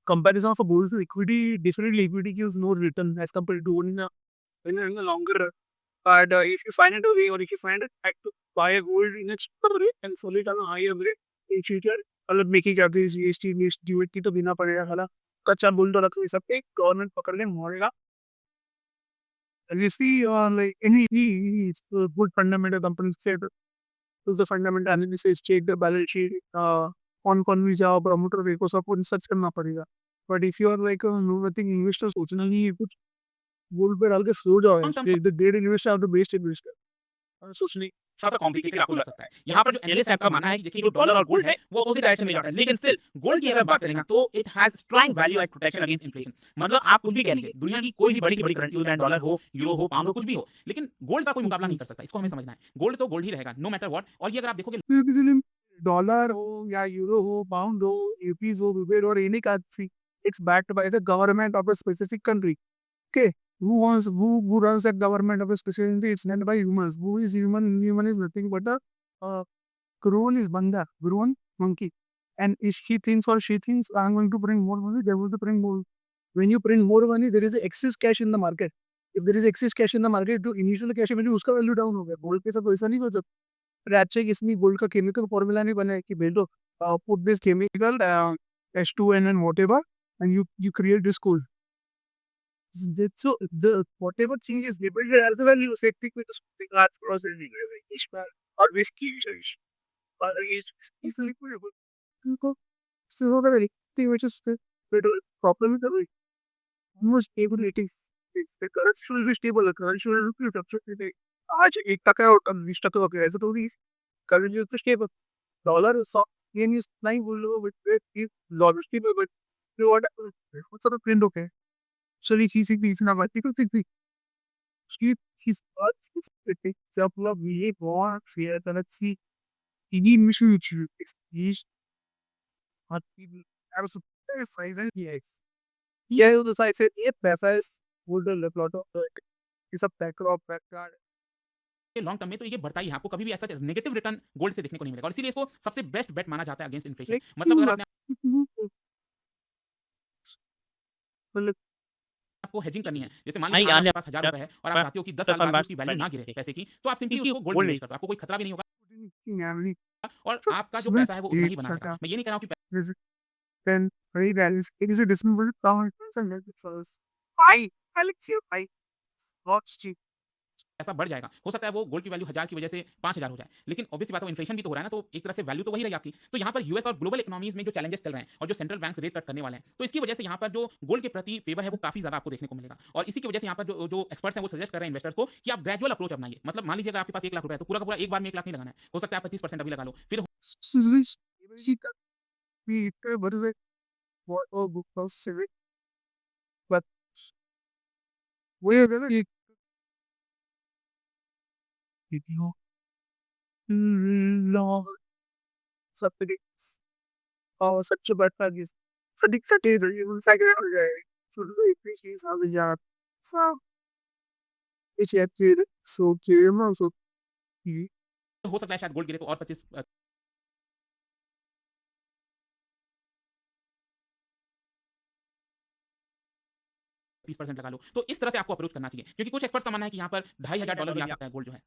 comparison of gold to equity definitely equity gives no return as compared to gold in a longer run but if you find it a way or if you find it right to buy a gold in a cheaper rate and sell it on a higher rate in future मतलब making charges GST duty तो बिना पड़ेगा खाला कच्चा gold तो रख नहीं सकते गवर्नमेंट पकड़ ले मोड़ेगा Obviously, like any good fundamental company said, is the fundamental analysis, check the balance sheet, कौन भी जाओ प्रमोटर देखो सब कुछ सर्च करना पड़ेगा but if you are like no nothing investor सोचना नहीं है कुछ गोल्ड पे डाल के सो जाओ term the debt investor are the best investor सोचने ज़्यादा कॉम्प्लिकेटेड आपको लग सकता है। यहाँ पर जो एनालिस्ट का मानना है कि देखिए जो डॉलर और गोल्ड है वो अपोजिट डायरेक्शन में जाता है। लेकिन स्टिल गोल्ड की अगर बात करें ना तो it has strong value as protection against inflation. मतलब आप कुछ भी कह लीजिए, दुनिया की कोई भी बड़ी से बड़ी करेंसी हो चाहे डॉलर हो, यूरो हो, पाउंड हो, कुछ भी हो, लेकिन गोल्ड का कोई मुकाबला नहीं कर सकता। इसको हमें समझना है। गोल्ड तो गोल्ड ही रहेगा नो मैटर व्हाट और ये अगर आप देखोगे डॉलर हो या यूरो हो पाउंड हो यूपीज हो रुपए और any currency it's backed by the government of a specific country okay who runs that government of a specific country it's led by humans who is human is nothing but a uh, Gurun is banda Gurun monkey and if he thinks or she thinks I'm going to bring more money they will to bring more when you print more money there is excess cash in the market if there is excess cash in the market to initial cash value उसका value down हो गया gold के साथ वैसा नहीं हो सकता अरे अच्छा इसमें गोल्ड का केमिकल फॉर्मूला नहीं बना है कि बेटो put this chemical H2N and whatever and you create this gold so the whatever thing is dependent as well you say think with something as process or whiskey or is liquid so the thing which is the problem is the almost stable it is the currency should be stable the currency should be fluctuate आज 1 टका है और कल 20 टका हो गया ऐसा थोड़ी currency is stable dollar is yen is नहीं बोल लो but dollar stable but what sort of trend okay actually he's not particular thing he's example of really born fear that see any mission which you exist और people I was surprised and yes yeah तो I said ये पैसा is would the plot of ये सब backdrop background long term में तो ये बढ़ता ही है, आपको कभी भी ऐसा नेगेटिव रिटर्न गोल्ड से देखने को नहीं मिलेगा और इसीलिए इसको सबसे बेस्ट बेट माना जाता है अगेंस्ट इन्फ्लेशन। मतलब अगर मतलब आपको हेजिंग करनी है, जैसे मान नहीं, लीजिए आज आने- आपके पास 1000 रुपए है और आप चाहते हो कि 10 साल बाद भी उसकी वैल्यू ना गिरे पैसे की, तो आप सिंपली उसको गोल्ड में निवेश कर दो, आपको कोई खतरा भी नहीं होगा और आपका जो पैसा है वो उतना ही बना रहेगा। मैं ये नहीं कह रहा हूँ कि then very values. It is a dismal power and like it says, "Hi, Alexia, hi, what's cheap?" पैसा बढ़ जाएगा, हो सकता है वो गोल्ड की वैल्यू 1000 की वजह से 5000 हो जाए, लेकिन ऑब्वियसली बात है वो इन्फ्लेशन भी तो हो रहा है ना, तो एक तरह से वैल्यू तो वही रही आपकी। तो यहाँ पर यूएस और ग्लोबल इकोनॉमीज में जो चैलेंजेस चल रहे हैं और जो सेंट्रल बैंक्स रेट कट करने वाले हैं, तो इसकी वजह से यहाँ पर जो गोल्ड के प्रति फेवर है वो काफी ज्यादा आपको देखने को मिलेगा और इसी की वजह से यहाँ पर जो एक्सपर्ट्स हैं वो सजेस्ट कर रहे हैं इन्वेस्टर्स को कि आप ग्रेजुअल अप्रोच अपनाइए। मतलब मान लीजिए अगर आपके पास 1 लाख रुपए है तो पूरा का पूरा एक बार में 1 लाख नहीं लगाना है, हो सकता है आप 25% अभी लगा लो, फिर What is it? What all book was civic? But where are you? Video. Long subjects. Oh, such a bad practice. Predict the data, you will second day. So the appreciates how the job. So it's yet good. So game also. हो सकता है शायद gold गिरे तो और 25 30% लगा लो। तो इस तरह से आपको अप्रोच करना चाहिए क्योंकि कुछ एक्सपर्ट्स का मानना है कि यहाँ पर $2500 भी आ सकता है गोल्ड जो है।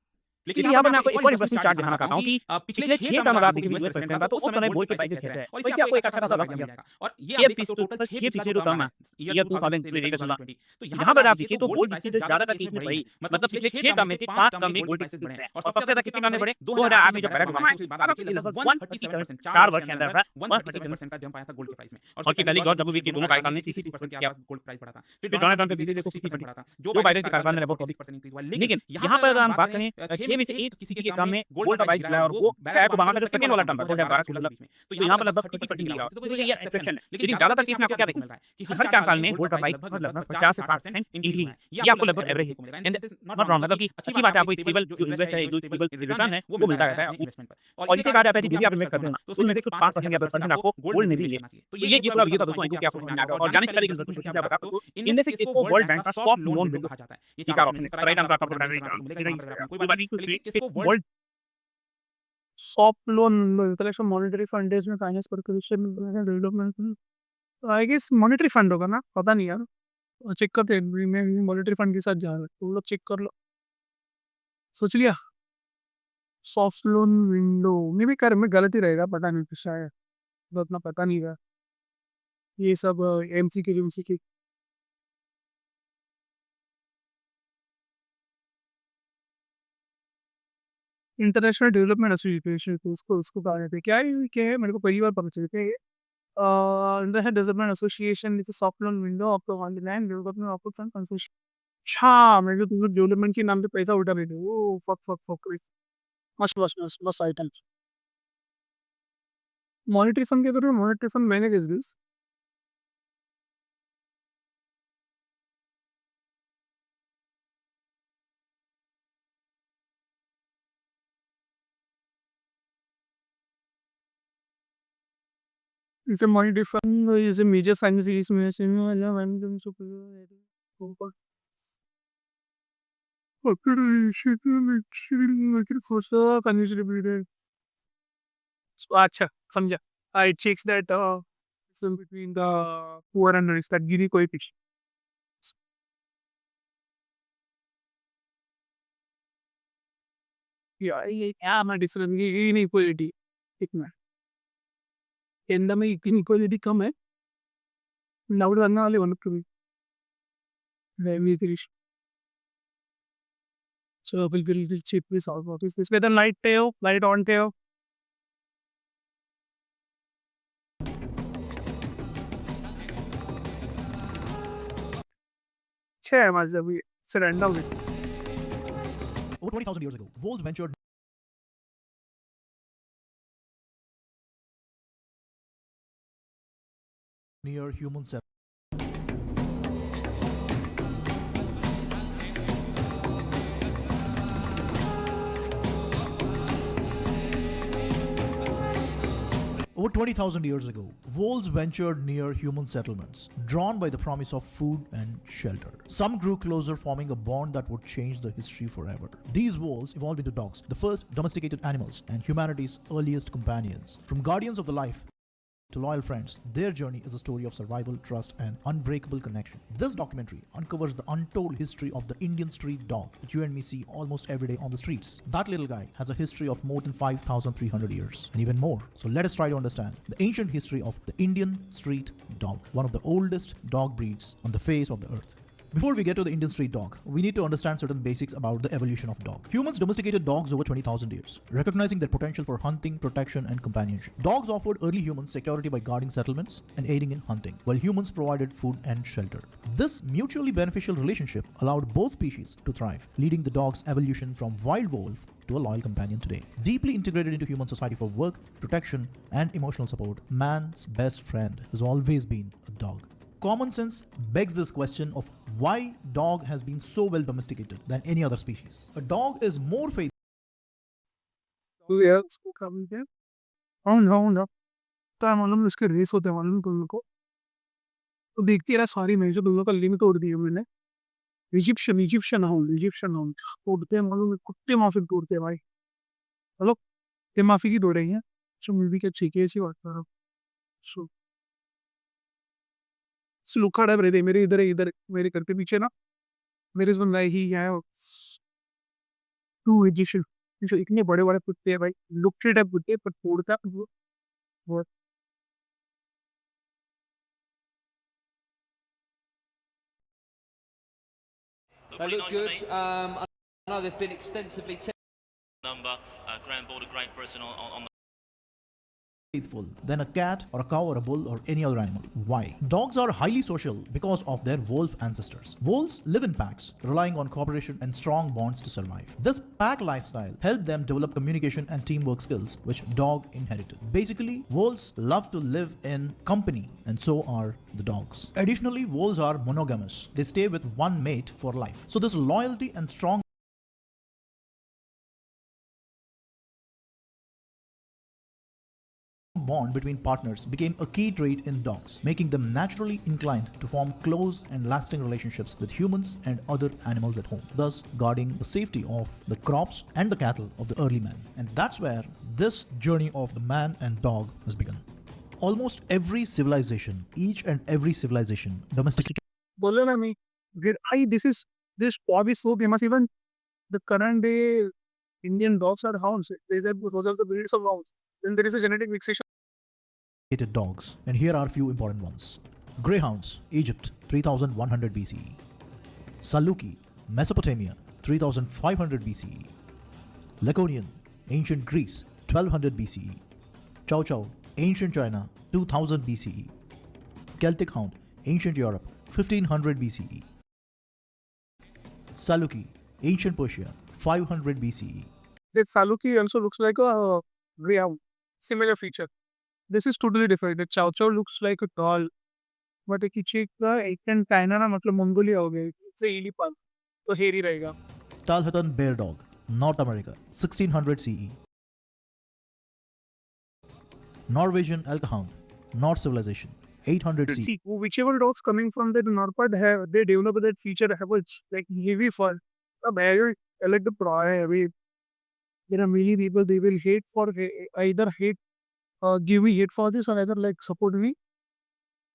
लेकिन यहाँ पर मैं आपको एक और इंटरेस्टिंग चार्ट दिखाना चाहता हूँ कि पिछले 6 टर्म अगर आप देखेंगे यूएस प्रेसिडेंट का तो उस समय गोल्ड के प्राइसेस कैसे है और इससे आपको एक अच्छा खासा मिल जाएगा। और ये टोटल 6 पिछले जो टर्म है ईयर 2020 तो यहाँ पर आप देखिए तो गोल्ड प्राइसेस ज्यादातर केस में बढ़ी, मतलब पिछले 6 टर्म में से 5 टर्म में गोल्ड प्राइसेस बढ़े हैं और सबसे ज्यादा कितने टर्म में बढ़े 2008 में जो पहला टर्म है लगभग 137% 4 वर्ष के अंदर 137% का जंप आया था गोल्ड के प्राइस में और की पहली जॉर्ज डब्ल्यू के दोनों कार्यकाल में 30% के आसपास गोल्ड प्राइस बढ़ा था। फिर डोनाल्ड ट्रंप के धीरे धीरे 60% बढ़ा था, जो बाइडेन के कार्यकाल में लगभग 40% इंक्रीज हुआ। लेकिन यहाँ पर अगर हम बात करें 6 में से 1 किसी के काम में गोल्ड का प्राइस गिरा और वो बैराक ओबामा का जो सेकंड वाला टर्म है 2012 के बीच में, तो यहाँ पर लगभग 30% गिरा। तो ये एक्सेप्शन है, लेकिन ज्यादातर केस में आपको क्या देखने मिल रहा है कि हर कार्यकाल में गोल्ड का प्राइस लगभग 50 से 60% इंक्रीज है। ये आपको लगभग एवरेज है एंड नॉट रॉन्ग, मतलब कि अच्छी बात है, आपको स्टेबल जो इन्वेस्ट है, जो स्टेबल रिटर्न है वो मिलता रहता है इन्वेस्टमेंट पर। और इसी बात है कि आप इन्वेस्ट करते हो ना तो उसमें से कुछ 5% या 10% आपको गोल्ड में भी लेना चाहिए। तो ये पूरा वीडियो था दोस्तों, इनको क्या आपको समझ में आ गया। और जाने से पहले एक क्वेश्चन क्या बता आपको, इनमें से किसको वर्ल्ड बैंक का सॉफ्ट लोन विंडो कहा जाता है? ये चार ऑप्शन है, राइट आंसर आपको मिलेगा। कोई बात नहीं, किसको world Soft loan collection monetary fund is में finance corporation development I guess monetary fund होगा ना, पता नहीं यार, चेक करते हैं। मैं मॉनेटरी फंड के साथ जा रहा हूँ, तुम लोग चेक कर लो। सोच लिया सॉफ्ट लोन विंडो में भी कर में गलत ही रहेगा, पता नहीं कुछ शायद उतना पता नहीं रहा ये सब एमसीक्यू इंटरनेशनल डेवलपमेंट एसोसिएशन, तो उसको उसको कहा जाता है क्या है, क्या है मेरे को पहली बार पता चला क्या है ये। International development association is a soft loan window of the online development of some concession. अच्छा, मेरे को तुम डेवलपमेंट के नाम पे पैसा उठा रहे थे, ओ फक फक फक, मस्त मस्त मस्त मस्त आइटम्स। मॉनेटरी फंड के करो, मॉनेटरी फंड मैंने किस दिस इसे monetary fund is a major financial institution वाला वन अच्छा समझा। It checks that between the poor and rich, that Gini coefficient. ये क्या मैं डिफरेंस ये इनइक्वालिटी इतना इंडिया में इनइक्वालिटी कम है, लाउड करने वाले वन कभी so we'll check this out. What is this? Whether light tail, light on tail. छह मतलब ये रैंडम है। Over 20,000 years ago, wolves ventured near human settlers. Over Over 20,000 years ago, wolves ventured near human settlements, drawn by the promise of food and shelter. Some grew closer, forming a bond that would change the history forever. These wolves evolved into dogs, the first domesticated animals and humanity's earliest companions. From guardians of the life to loyal friends, their journey is a story of survival, trust, and unbreakable connection. This documentary uncovers the untold history of the Indian street dog that you and me see almost every day on the streets. That little guy has a history of more than 5,300 years, and even more. So let us try to understand the ancient history of the Indian street dog, one of the oldest dog breeds on the face of the earth. Before we get to the Indian street dog, we need to understand certain basics about the evolution of dog. Humans domesticated dogs over 20,000 years, recognizing their potential for hunting, protection, and companionship. Dogs offered early humans security by guarding settlements and aiding in hunting, while humans provided food and shelter. This mutually beneficial relationship allowed both species to thrive, leading the dog's evolution from wild wolf to a loyal companion today. Deeply integrated into human society for work, protection, and emotional support, man's best friend has always been a dog. Common sense begs this question of why dog has been so well domesticated than any other species. A dog is more faithful तो यार उसको क्या बोलते हैं? Honda तो है मालूम उसके रेस होते हैं मालूम तुम लोग को? तो देखती है ना सारी मैच तुम लोग का लिंक तोड़ दी है मैंने। इजिप्शियन हाउंड तोड़ते हैं मालूम कुत्ते माफिक तोड़ते हैं भाई। हेलो ते माफी की तोड़ रही हैं जो मूवी के ठीक ऐसी बात कर रहा हूँ। सो लुक खड़ा रहते मेरे इधर मेरे घर के पीछे ना मेरे सुन रहा ही है टू इजिप्शियन जो इतने बड़े बड़े कुत्ते हैं भाई लुक टाइप कुत्ते पर तोड़ता वो They look good. I know they've been extensively number, Grand Border Great Britain on than a cat or a cow or a bull or any other animal. Why? Dogs are highly social because of their wolf ancestors. Wolves live in packs, relying on cooperation and strong bonds to survive. This pack lifestyle helped them develop communication and teamwork skills, which dog inherited. Basically, wolves love to live in company, and so are the dogs. Additionally, wolves are monogamous. They stay with one mate for life. So this loyalty and strong bond between partners became a key trait in dogs, making them naturally inclined to form close and lasting relationships with humans and other animals at home, thus guarding the safety of the crops and the cattle of the early man. And that's where this journey of the man and dog has begun. Almost every civilization, each and every civilization, domesticated. बोले ना मैं this dog is so famous even the current day Indian dogs are hounds. Those are the breeds of hounds. Then there is a genetic mixation. Dogs, and here are a few important ones. Greyhounds, Egypt, 3100 BCE. Saluki, Mesopotamia, 3500 BCE. Laconian, ancient Greece, 1200 BCE. Chow Chow, ancient China, 2000 BCE. Celtic Hound, ancient Europe, 1500 BCE. Saluki, ancient Persia, 500 BCE. That Saluki also looks like a greyhound. Similar feature. This is totally different. The Chow Chow looks like a doll. But एक चीज का Asian China ना मतलब Mongolia हो गया इससे इलीपन तो हेरी रहेगा Talhatan Bear Dog, North America, 1600 CE. Norwegian Elk Hound, North Civilization, 800 CE. See, whichever dogs coming from the north part have they develop that feature have like heavy fur. I like the heavy. There are many people they will hate for either hate give me hate for this or either like support me.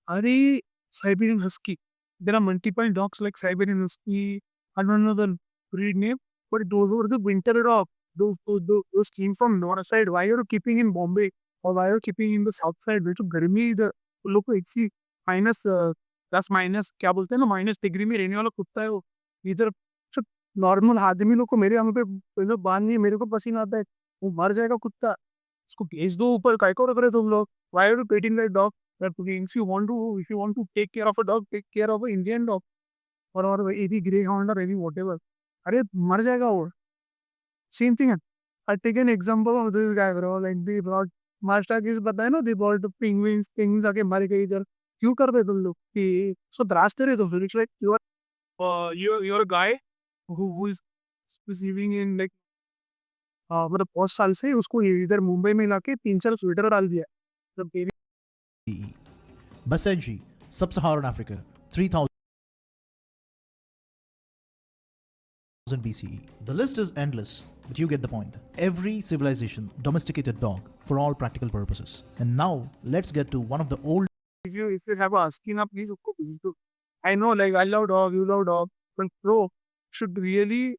Are Siberian Husky. There are multiple dogs like Siberian Husky. I don't know the breed name, but those were the winter dogs. Those came from north side. Why are you keeping in Bombay or why are you keeping in the south side? तो गर्मी the लोग को एक minus 10 क्या बोलते हैं ना -degree में रहने वाला कुत्ता है वो इधर नॉर्मल आदमी लोग को मेरे यहाँ पे बांध नहीं मेरे को पसीना आता है वो मर जाएगा कुत्ता उसको भेज दो ऊपर काय को रख रहे तुम लोग why are you petting that dog if you want to take care of a dog take care of an Indian dog or any greyhound or any whatever अरे मर जाएगा वो same thing I take an example of this guy bro like they brought master किस पता है ना they brought penguins आके मर गए इधर क्यों कर रहे तुम लोग कि उसको त्रासते रहे तो फिर it's like you're a guy who is living in like मतलब 5 साल से उसको इधर मुंबई में लाके 3-4 स्वेटर डाल दिया the baby. BCE. Basenji, Sub-Saharan Africa, 3000 BCE. The list is endless, but you get the point. Every civilization domesticated dog for all practical purposes. And now, let's get to one of the old If you have a husky na, please उसको भेज दो. I know, like, I love dog, you love dog, but bro should really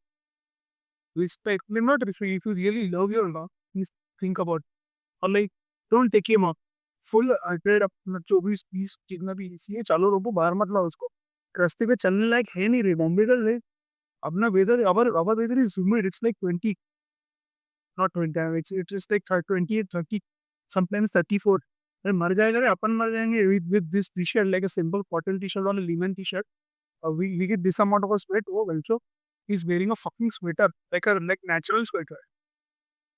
respect, not respect, if you really love your dog, please think about it. और like, don't take him up. Full 100 अपना 24-20 जितना भी इसी है, चालो रोको, बाहर मत लाओ उसको. रास्ते पे चलने लायक है नहीं रे, बॉम्बे का रे. अपना weather, our weather is humid, it's like 20, not 20, it is like 28, 30, sometimes 34. अरे मर जाएगा रे, अपन मर जाएंगे with this t-shirt, like a simple cotton t-shirt or a linen t-shirt. We get this amount of a sweat. Oh, well, so he's wearing a fucking sweater, like natural sweater.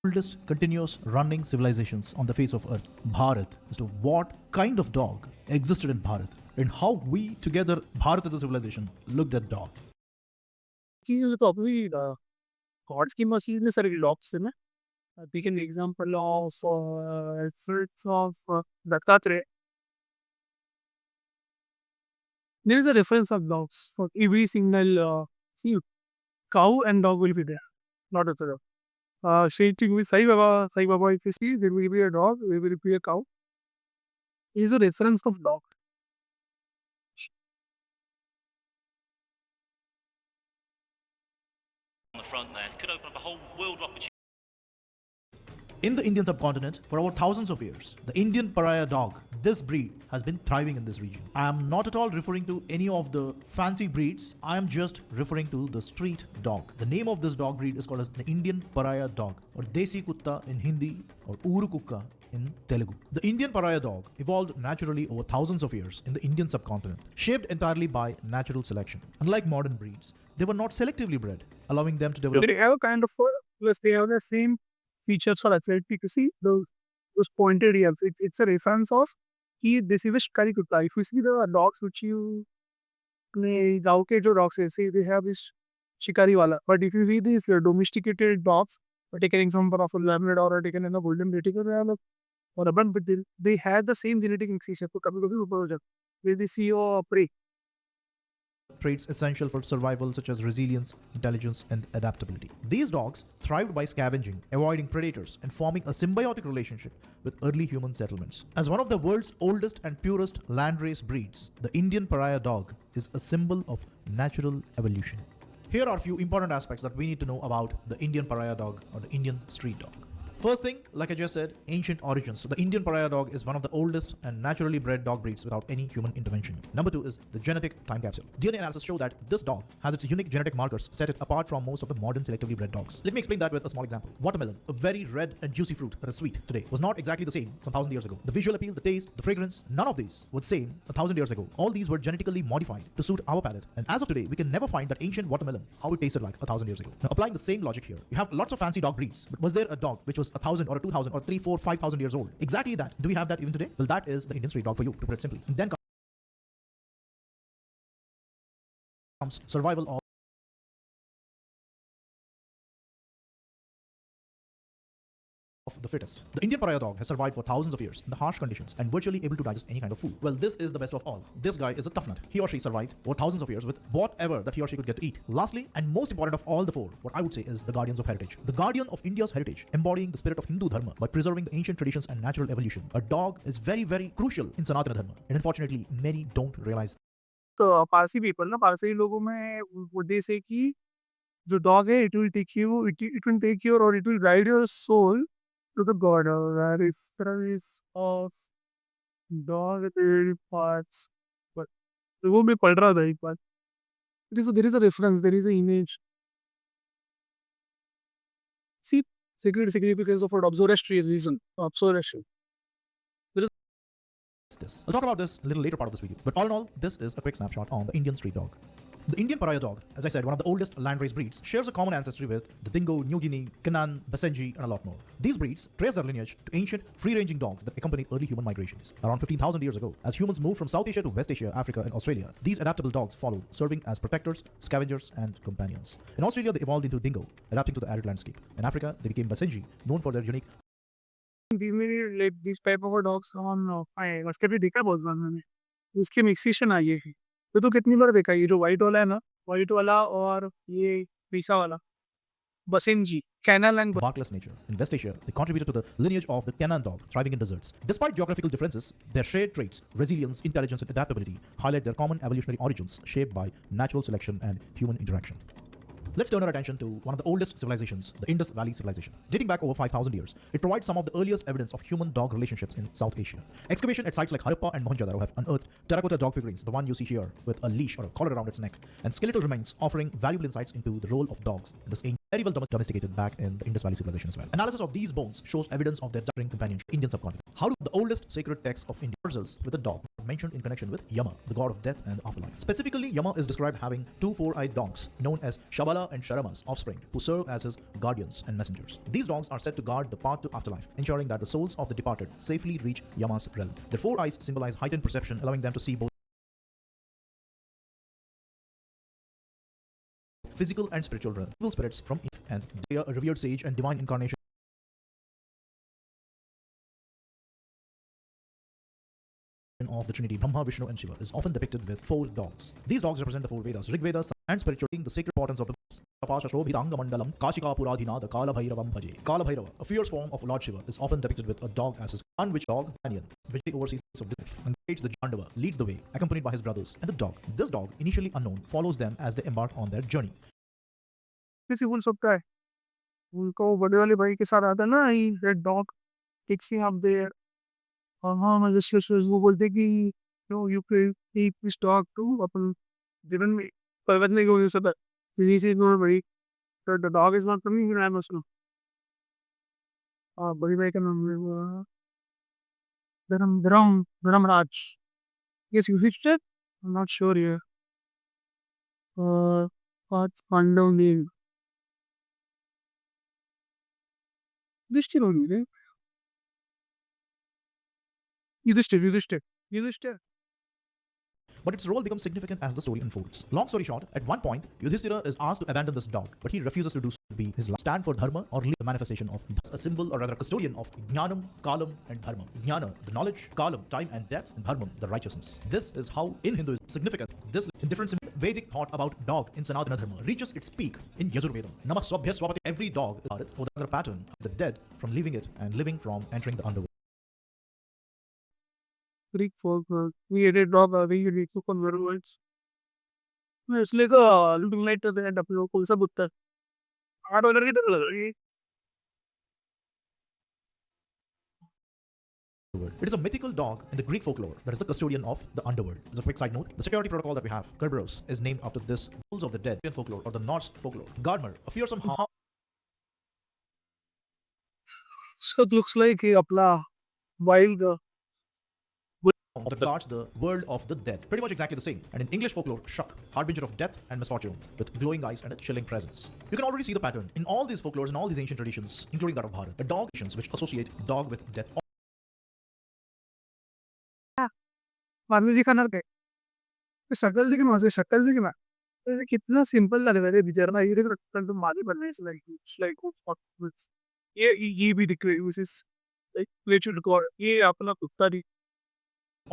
oldest continuous running civilizations on the face of earth, Bharat, as to what kind of dog existed in Bharat and how we together, Bharat as a civilization, looked at dog. कि तो अभी God's की machine में सारे dogs थे ना. Take an example of efforts of Dattatreya. There is a reference of dogs for every single see, cow and dog will be there, not a dog. Same thing with Sai Baba. Sai Baba, if you see, there will be a dog, there will be a cow. Is a reference of dog. On the front there could open up a whole world of opportunity. In the Indian subcontinent, for over thousands of years, the Indian pariah dog, this breed, has been thriving in this region. I am not at all referring to any of the fancy breeds, I am just referring to the street dog. The name of this dog breed is called as the Indian pariah dog, or Desi Kutta in Hindi, or Uru Kukka in Telugu. The Indian pariah dog evolved naturally over thousands of years in the Indian subcontinent, shaped entirely by natural selection. Unlike modern breeds, they were not selectively bred, allowing them to develop They have a kind of plus they have the same features for athletic. You see those pointed ears. It's a reference of this is a shikari kutta. If you see the dogs which you गाँव के जो dogs say they have this shikari wala. But if you see these domesticated dogs, or take an example of a Labrador or take an golden retriever, they have like or a but they had the same genetic mixation. So कभी-कभी ऊपर हो जाता where they see your prey. traits essential for survival such as resilience, intelligence, and adaptability. These dogs thrived by scavenging, avoiding predators, and forming a symbiotic relationship with early human settlements. As one of the world's oldest and purest landrace breeds, the Indian pariah dog is a symbol of natural evolution. Here are a few important aspects that we need to know about the Indian pariah dog or the Indian street dog. First thing, like I just said, ancient origins. So the Indian pariah dog is one of the oldest and naturally bred dog breeds without any human intervention. Number two is the genetic time capsule. DNA analysis show that this dog has its unique genetic markers set it apart from most of the modern selectively bred dogs. Let me explain that with a small example. Watermelon, a very red and juicy fruit that is sweet today, was not exactly the same some 1,000 years ago. The visual appeal, the taste, the fragrance, none of these were the same 1,000 years ago. All these were genetically modified to suit our palate. And as of today, we can never find that ancient watermelon, how it tasted like 1,000 years ago. Now, applying the same logic here, you have lots of fancy dog breeds, but was there a dog which was 1,000 or 2,000 or 3, 4, 5,000 years old? Exactly that. Do we have that even today? Well, that is the Indian street dog for you, to put it simply. And then comes survival of the fittest. The Indian pariah dog has survived for thousands of years in the harsh conditions and virtually able to digest any kind of food. Well, this is the best of all. This guy is a tough nut. He or she survived for thousands of years with whatever that he or she could get to eat. Lastly, and most important of all the four, what I would say is the guardians of heritage. The guardian of India's heritage, embodying the spirit of Hindu dharma by preserving the ancient traditions and natural evolution. A dog is very, very crucial in Sanatana dharma, and unfortunately, many don't realize. तो Parsi people ना पारसी लोगों में वो दे से कि जो dog है it will take you it will take your or it will guide your soul to the god or reference of dog parts. But वो मैं पढ़ रहा था एक बार. There is a reference, there is an image. See, sacred significance of observation. Observation. This. We'll talk about this a little later part of this video. But all in all, this is a quick snapshot on the Indian street dog. The Indian pariah dog, as I said, one of the oldest landrace breeds, shares a common ancestry with the Dingo, New Guinea, Canaan, Basenji, and a lot more. These breeds trace their lineage to ancient, free-ranging dogs that accompanied early human migrations. Around 15,000 years ago, as humans moved from South Asia to West Asia, Africa, and Australia, these adaptable dogs followed, serving as protectors, scavengers, and companions. In Australia, they evolved into Dingo, adapting to the arid landscape. In Africa, they became Basenji, known for their unique these type of dogs on उसके भी देखा बहुत बार मैंने उसकी मिक्सेशन आई है तो कितनी बार देखा ये जो व्हाइट वाला है ना व्हाइट वाला और ये पीसा वाला basenji kennel and Markless nature. In West Asia, they contributed to the lineage of the Canaan dog, thriving in deserts. Despite geographical differences, their shared traits, resilience, intelligence, and adaptability, highlight their common evolutionary origins shaped by natural selection and human interaction. Let's turn our attention to one of the oldest civilizations, the Indus Valley Civilization. Dating back over 5,000 years, it provides some of the earliest evidence of human-dog relationships in South Asia. Excavation at sites like Harappa and Mohenjo-daro have unearthed terracotta dog figurines, the one you see here, with a leash or a collar around its neck, and skeletal remains offering valuable insights into the role of dogs in this ancient, very well domesticated back in the Indus Valley Civilization as well. Analysis of these bones shows evidence of their during companionship in the Indian subcontinent. How do the oldest sacred texts of India results with a dog mentioned in connection with Yama, the god of death and afterlife? Specifically, Yama is described having two four-eyed dogs known as Shabala and Sharama's offspring, who serve as his guardians and messengers. These dogs are said to guard the path to afterlife, ensuring that the souls of the departed safely reach Yama's realm. Their four eyes symbolize heightened perception, allowing them to see both physical and spiritual realm. Evil spirits from Eve, and they are a revered sage and divine incarnation of the Trinity, Brahma, Vishnu, and Shiva, is often depicted with four dogs. These dogs represent the four Vedas, Rig Veda, and spiritually the sacred importance of the Mandalam, Kashika Puradhina, the Kala Bhairavam Bhaje. Kala Bhairava, a fierce form of Lord Shiva, is often depicted with a dog as his one which dog, companion, which he oversees of life, and creates the Jandava, leads the way, accompanied by his brothers, and the dog. This dog, initially unknown, follows them as they embark on their journey. किसी बोल सकता है उनको बड़े वाले भाई के साथ आता है ना ही red dog texting up there और हाँ मैं जस्ट वो बोलते कि no you can take this dog to अपन जीवन में पर्वत में go सकता है this is not very the dog is not coming I must know बड़ी भाई का नाम है Dharmaraj yes you hitched it I'm not sure here what's Pandav name Yudhishthir only, right? Yudhishthir. But its role becomes significant as the story unfolds. Long story short, at one point, Yudhishthira is asked to abandon this dog, but he refuses to do so to be his last stand for dharma or lead the manifestation of a symbol or rather a custodian of Jnanam, Kalam, and Dharma. Jnana, the knowledge, Kalam, time and death, and Dharmam, the righteousness. This is how in Hinduism significant this difference in Vedic thought about dog in Sanatana Dharma reaches its peak in Yajurveda. Namah Swabhya Swapati. Every dog is Bharat, or the other pattern of the dead from leaving it and living from entering the underworld. Greek folk created dog are very unique to convert words. It's like looking like the end of your Kulsa Buddha. I don't know. It is a mythical dog in the Greek folklore that is the custodian of the underworld. As a quick side note, the security protocol that we have, Kerberos, is named after this Bulls of the Dead in folklore or the Norse folklore. Gardner, a fearsome hound. So it looks like a apla wild that guards the world of the dead. Pretty much exactly the same. And in English folklore, Shuk, harbinger of death and misfortune, with glowing eyes and a chilling presence. You can already see the pattern in all these folklores and all these ancient traditions, including that of Bharat. The dog traditions which associate dog with death. Madhavi जी खाना के शक्ल देखिए वहां से शक्ल देखिए ना कितना सिंपल लग रहा है बेचारा ये देख तो मादी बन रही है लाइक ये भी दिख रही है which is like nature record ये अपना कुत्ता दी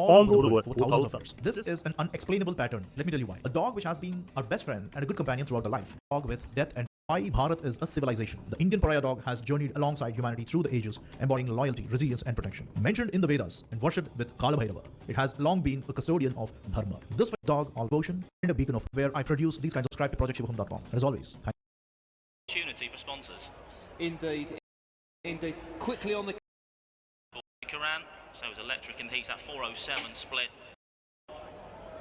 All over the world for thousands of years. This is an unexplainable pattern. Let me tell you why. A dog which has been our best friend and a good companion throughout the life. A dog with death and why Bharat is a civilization. The Indian pariah dog has journeyed alongside humanity through the ages, embodying loyalty, resilience, and protection. Mentioned in the Vedas and worshipped with Kala Bhairava, it has long been a custodian of Dharma. This dog, all devotion, and a beacon of where I produce these kinds of subscribe to projectshivahum.com. And as always, thank you. Opportunity for sponsors. Indeed. Quickly on the Karan, so it was electric and heat at 407 split.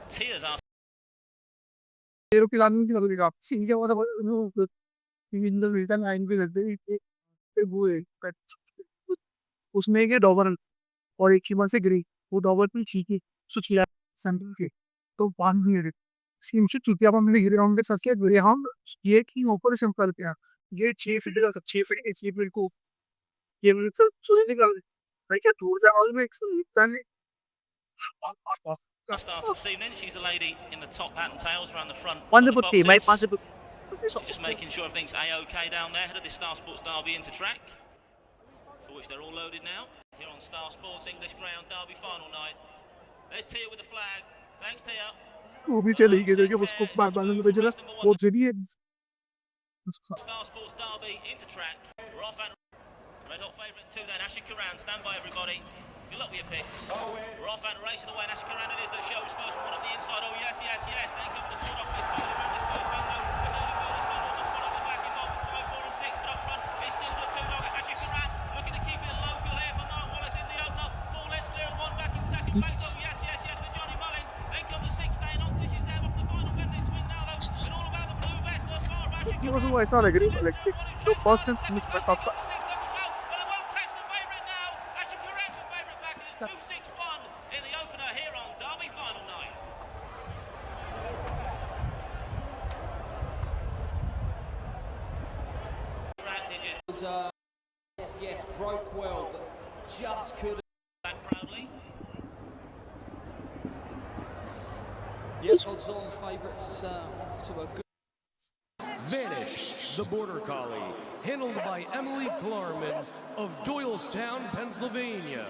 Tears after तेरे की लाने की जरूरत है सीधे वाला वो in the reason line पे लगते हैं पे वो है उसमें एक डॉबर और एक कीमत से गिरी वो डॉबर पे चीखे सुचिया सैंपल के तो पान नहीं है सीम से चुतिया पर मैंने गिरे होंगे सबके गिरे हम ये की ऊपर सिंपल पे ये 6 फीट का 6 फीट के 6 फीट को ये मेरे से चुने निकाल भाई क्या दूर जा और में 100 started this evening. She's a lady in the top hat and tails around the front. One of the putti, my boxes. pass She's just making sure everything's A-OK down there. Headed this Star Sports Derby into track. which they're all loaded now. Here on Star Sports English Ground Derby final night. There's Tia with the flag. Thanks, Tia. वो भी चली गई देखिए उसको बाद में जरा वो चली है Star Sports Derby into track. We're off and red hot favourite 2 then. Ashik Karan, stand by everybody. Good luck with your picks. We're off and racing away. And Ashik Karan it is that shows first one up the inside. Oh yes, yes, yes. Then comes the board up. It's Bowler around this first bend though. It's early Bowler spun. Also spun up the back involved. 5, 4 and 6 but up front. It's still the 2 dog. Ashik Karan looking to keep it local here for Mark Wallace in the opener. 4 lengths clear and 1 back in second place. Oh yes, yes, yes for Johnny Mullins. Then comes the 6 staying on Tishy Zev off the final bend. They swing now though. And all about the blue vest thus far. Ashik ये वो ऐसा लग रही है let's see जो first time miss कर सकता Yes, broke well, but just couldn't. Yes, odds on favourites off to a good. Vanish, the Border Collie, handled by Emily Klarman of Doylestown, Pennsylvania.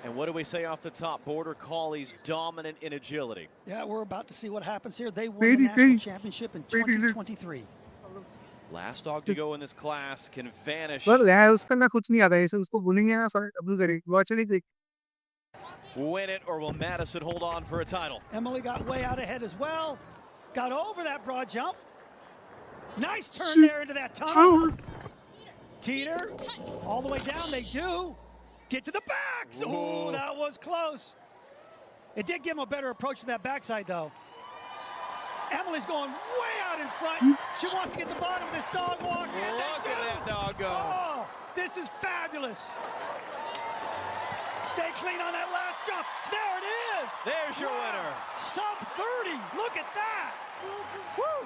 And what do we say off the top? Border Collies dominant in agility. Yeah, we're about to see what happens here. They won Pretty the national good. championship in Pretty good. 2023. Last dog to go in this class can vanish. पर यार उसका ना कुछ नहीं आता है उसको बोलेंगे ना सर डबल करें वो चली गई Win it, or will Madison hold on for a title? Emily got way out ahead as well. Got over that broad jump. Nice turn there into that tunnel. Teeter, all the way down, they do. Get to the backs. Oh, that was close. It did give him a better approach to that backside, though. Emily's going way out in front. She wants to get the bottom of this dog walk. Look at that dog go. Oh, this is fabulous. Stay clean on that last jump. There it is. There's your winner. Sub 30. Look at that. Woo.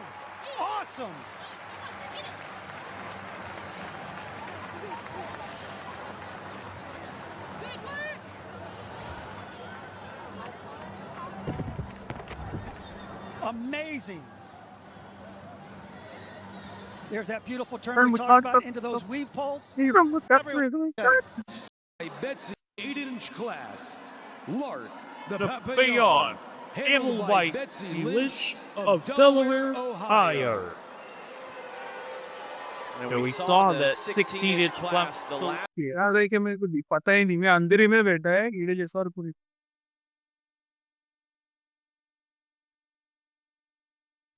Awesome. Amazing. There's that beautiful turn we talked about into those weave poles. you don't look that Everyone- way A Betsy 8-inch class, Lark, the The Papillon, Papillon, handled by Betsy Lynch of Delaware, Ohio. And we saw that 16-inch class, the class. last यार है कि मेरे को पता ही नहीं मैं अंधेरे में बैठा है कीड़े जैसा और पूरी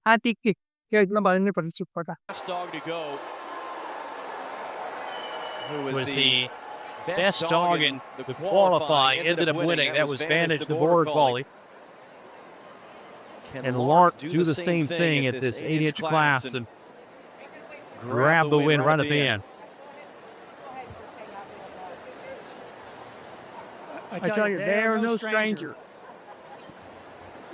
हाँ ठीक है क्या इतना बारे में पता चुप पटा dog to go. Who Was the best dog in the qualifying, ended up winning. That was Vanish, the Border Collie. Can And Lark do the same thing at this 8-inch class and grab the win right at the end. I I tell you, they are no stranger.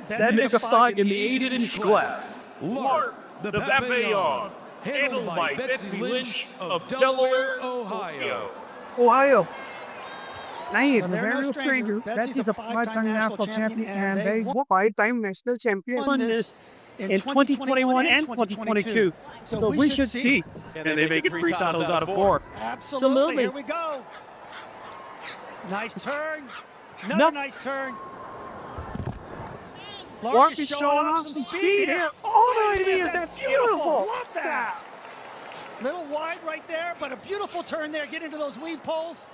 Betsy That makes a spike sight in the 8-inch class. Lark, the Papillon, handled by Betsy Lynch of Delaware, Ohio. Ohio नहीं Well, they're they're no no stranger. stranger Betsy's Betsy's a a five-time five-time national national champion champion, and and they they were five-time national champion won this in 2021 and 2022. So we should see. Can And they make it 3 titles out of 4. Absolutely. Here we go. Nice turn. Another nice turn. Lark is showing off some speed here. Oh, there it there it is. is. That's That's beautiful. beautiful. Love that. Little wide right there, but a beautiful turn there. Get into those weave poles.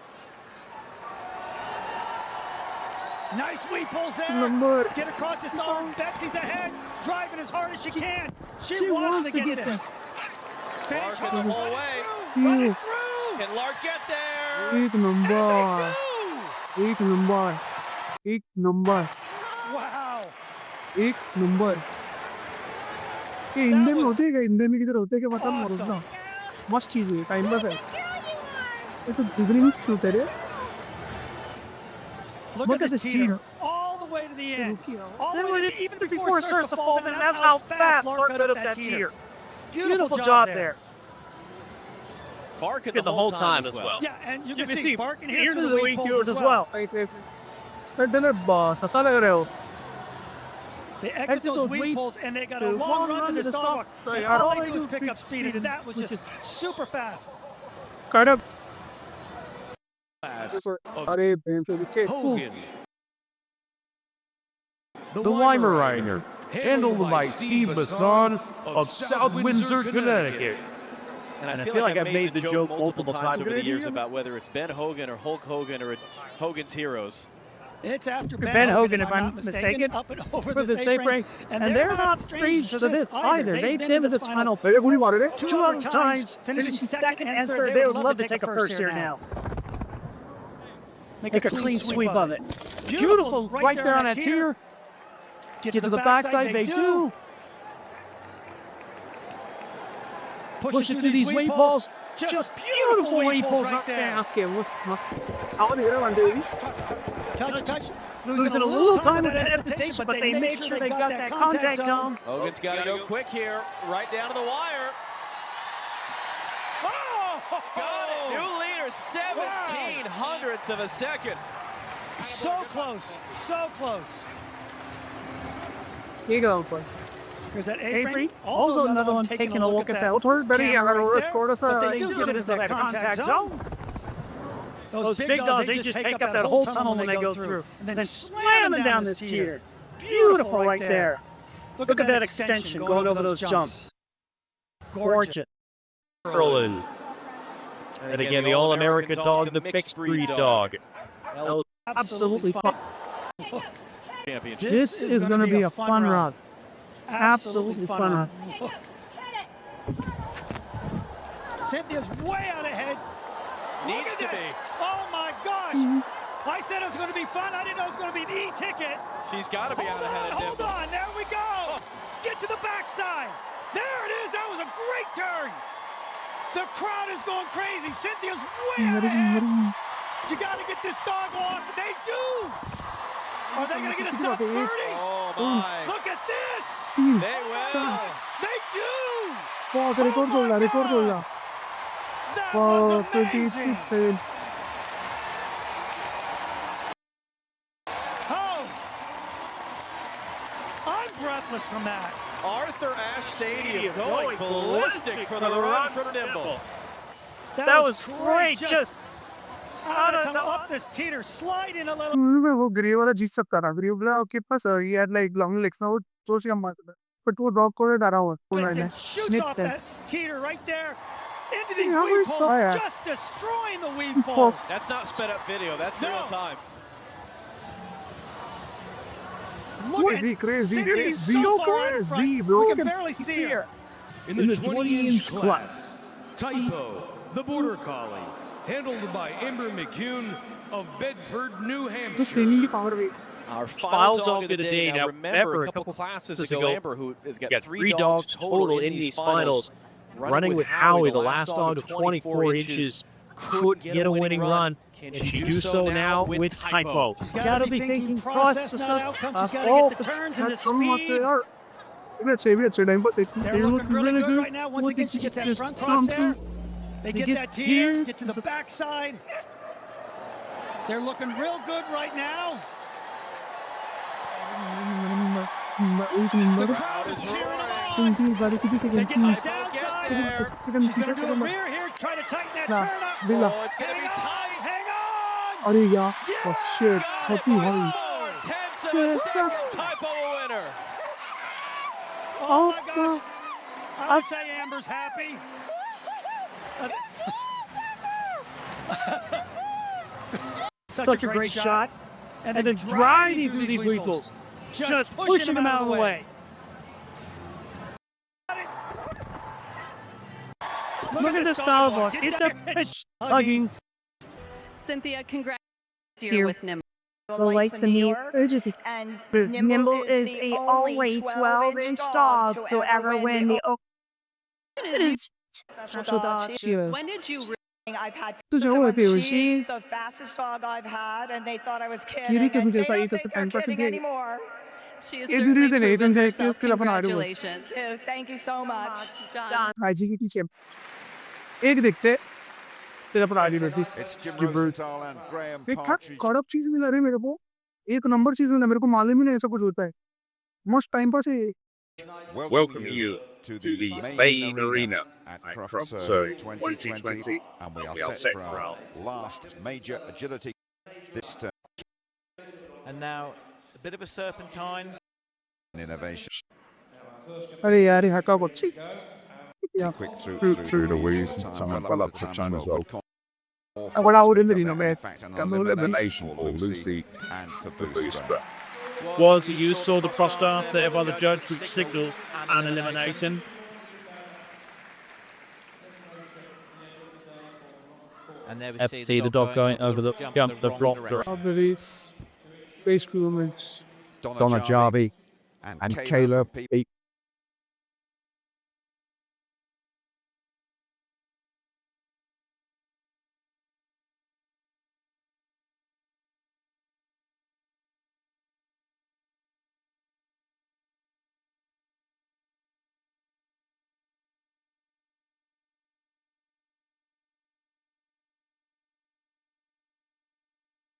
Nice weave poles there. number Get across this dog. Betsy's ahead, driving as hard as she can. She, She wants to get this. Finish Lark home. the whole way. Run it through. Can Lark get there? एक number They एक number एक number do. Wow. एक number ये India में होते हैं क्या India में किधर होते हैं क्या पता नहीं Awesome. मस्त चीज है टाइम पास है ये तो बिगनिंग क्यों तेरे Look at this teeter. All the way to the end. All the way to, even before it starts to fall, and that's how fast Lark got up that teeter. Beautiful job there. Bark The whole time as well. Yeah, and you You can can see see barking here here to through the the wing wing viewers poles as well. तेरे ससा लग रहे हो They exit those wing poles and they got a long run to the stalk. So, And yeah, all they do is pick up speed, and that was just super fast. kind of class of अरे भैंस के Hogan. The Weimaraner, handled by Steve Basson of South Windsor, Connecticut. And I And feel like I've I've made the joke multiple times over the Good years idea. about whether it's Ben Hogan or Hulk Hogan or Hogan's Heroes. It's after Ben Hogan, if I'm mistaken, up and over for the this safe A-frame. break, and they're not strange to this either. They've been to this final मेरे गुली मारे रे 2 other times, finishing second and third. They would love to take a first here now. Make a clean sweep of it. Beautiful, right there on that tier. Get to the backside, they do. Push it through these weight balls. Just beautiful weight balls right there. मस्त के मस्त चाव दे रहे one day भी Touch. Losing a little time with that hesitation, but they made sure they got that contact zone. Hogan's got to go quick here, right down to the wire. Oh! Got it. New leader, 17 hundredths of a second. So close. So close. ठीक है ऊपर Here's that Avery, A-frame. also another one taking a look at that. वो थोड़ी बड़ी camera अगर right वो there, थोड़ा सा but They do get into that contact zone. Those big dogs, they just take up that whole tunnel when they go through. And then slamming down this tier. Beautiful right there. Look at that extension going over those jumps. Gorgeous. Berlin. And again, the All-American dog, the mixed breed dog. Absolutely fun. Championship. This is going to be a fun run. Absolutely fun run. Cynthia's way out ahead. Needs Look to at be. this. Oh my gosh. I said it was going to be fun. I didn't know it was going to be an e-ticket. She's got to be out ahead of Hold Dimple. on. There we go. Get to the backside. There it is. That was a great turn. The crowd is going crazy. Cynthia's way out ahead. You got to get this dog on. They do. Are they going to get a sub 30? Oh my. Look at this. तीन They will. चार They do. 100 का record तोड़ रहा That was 27 amazing. Oh. I'm breathless from that. Arthur Ashe Stadium going ballistic for the run from Nimble. That was great. Just out of time up this teeter, sliding a little. में वो grey वाला जीत सकता था grey वाला के पास he had like long legs ना वो सोच के मार सकता बट वो ड्रॉप को डरा हुआ And shoots off that teeter right there into these Yeah, we weed saw poles, it. just destroying the weed poles. That's not sped up video. That's real No. time. Look at crazy Cynthia's crazy so far out in front, crazy bro we can barely see her. In the 20-inch class, Typo, the Border Collies, handled by Amber McCune of Bedford, New तो Hampshire. Training की power भी Our Final final dog dog of of the the day. day. Now Now, remember, a couple classes ago, Amber, who has got got three dogs total in these finals, running with Howie, the last dog of 24 inches, couldn't get a winning run. Can And she do so now with Typo. She's gotta be thinking process, not outcome. She's oh got to get the turns and the that's some what they speed. are भी अच्छे time पर They're looking really good right now. Once again, she gets that front cross there. They get that tier, get to the backside. They're looking real good right now. The crowd is cheering on. They get the downside there. She's going to do a rear here, try to tighten that Nah, turn up. Villa. Oh, it's going to be tight. Hang on! अरे यार oh shit Got it 30 by भाई 4 tenths of a second. Typo a winner. Oh my gosh. I would say Amber's happy. such a great shot. And then driving through these weed poles. Just pushing them out of the way. Look at the style of ball. Get the pitch hugging. Cynthia, congrats Dear. you with Nimble. The lights in New York, and Nimble is the only 12-inch dog to ever win the Special dog. Yeah. When did you I've had तो जो है फिर she's the fastest dog I've had, and they thought I was Skiri kidding. के And मुझे they सही don't तो think उसका you're 10% kidding they anymore. She has ये certainly दीदी ने proven एकदम herself. इसके लिए अपन आ रहे हो Congratulations. Thank you so much. John. आजी की पीछे एक देखते फिर अपन आगे बढ़ती एक कड़क चीज मिला रही मेरे को एक नंबर चीज मिला मेरे को मालूम ही नहीं ऐसा कुछ होता है मस्त टाइम पास है welcome you to the main arena at Crofts 2020, and we are set for our last major agility this term. And now a bit of a serpentine. Innovation. अरे यार ये हका করছি Quick through the wheels, time well up to time as well. Ahora aure le dino me And elimination for Lucy and for Booster. Was you saw the cross start set by the judge, which signals an elimination. And there we See the dog going over the jump, the block. Obvious base movements Donna Jarvie and Caleb.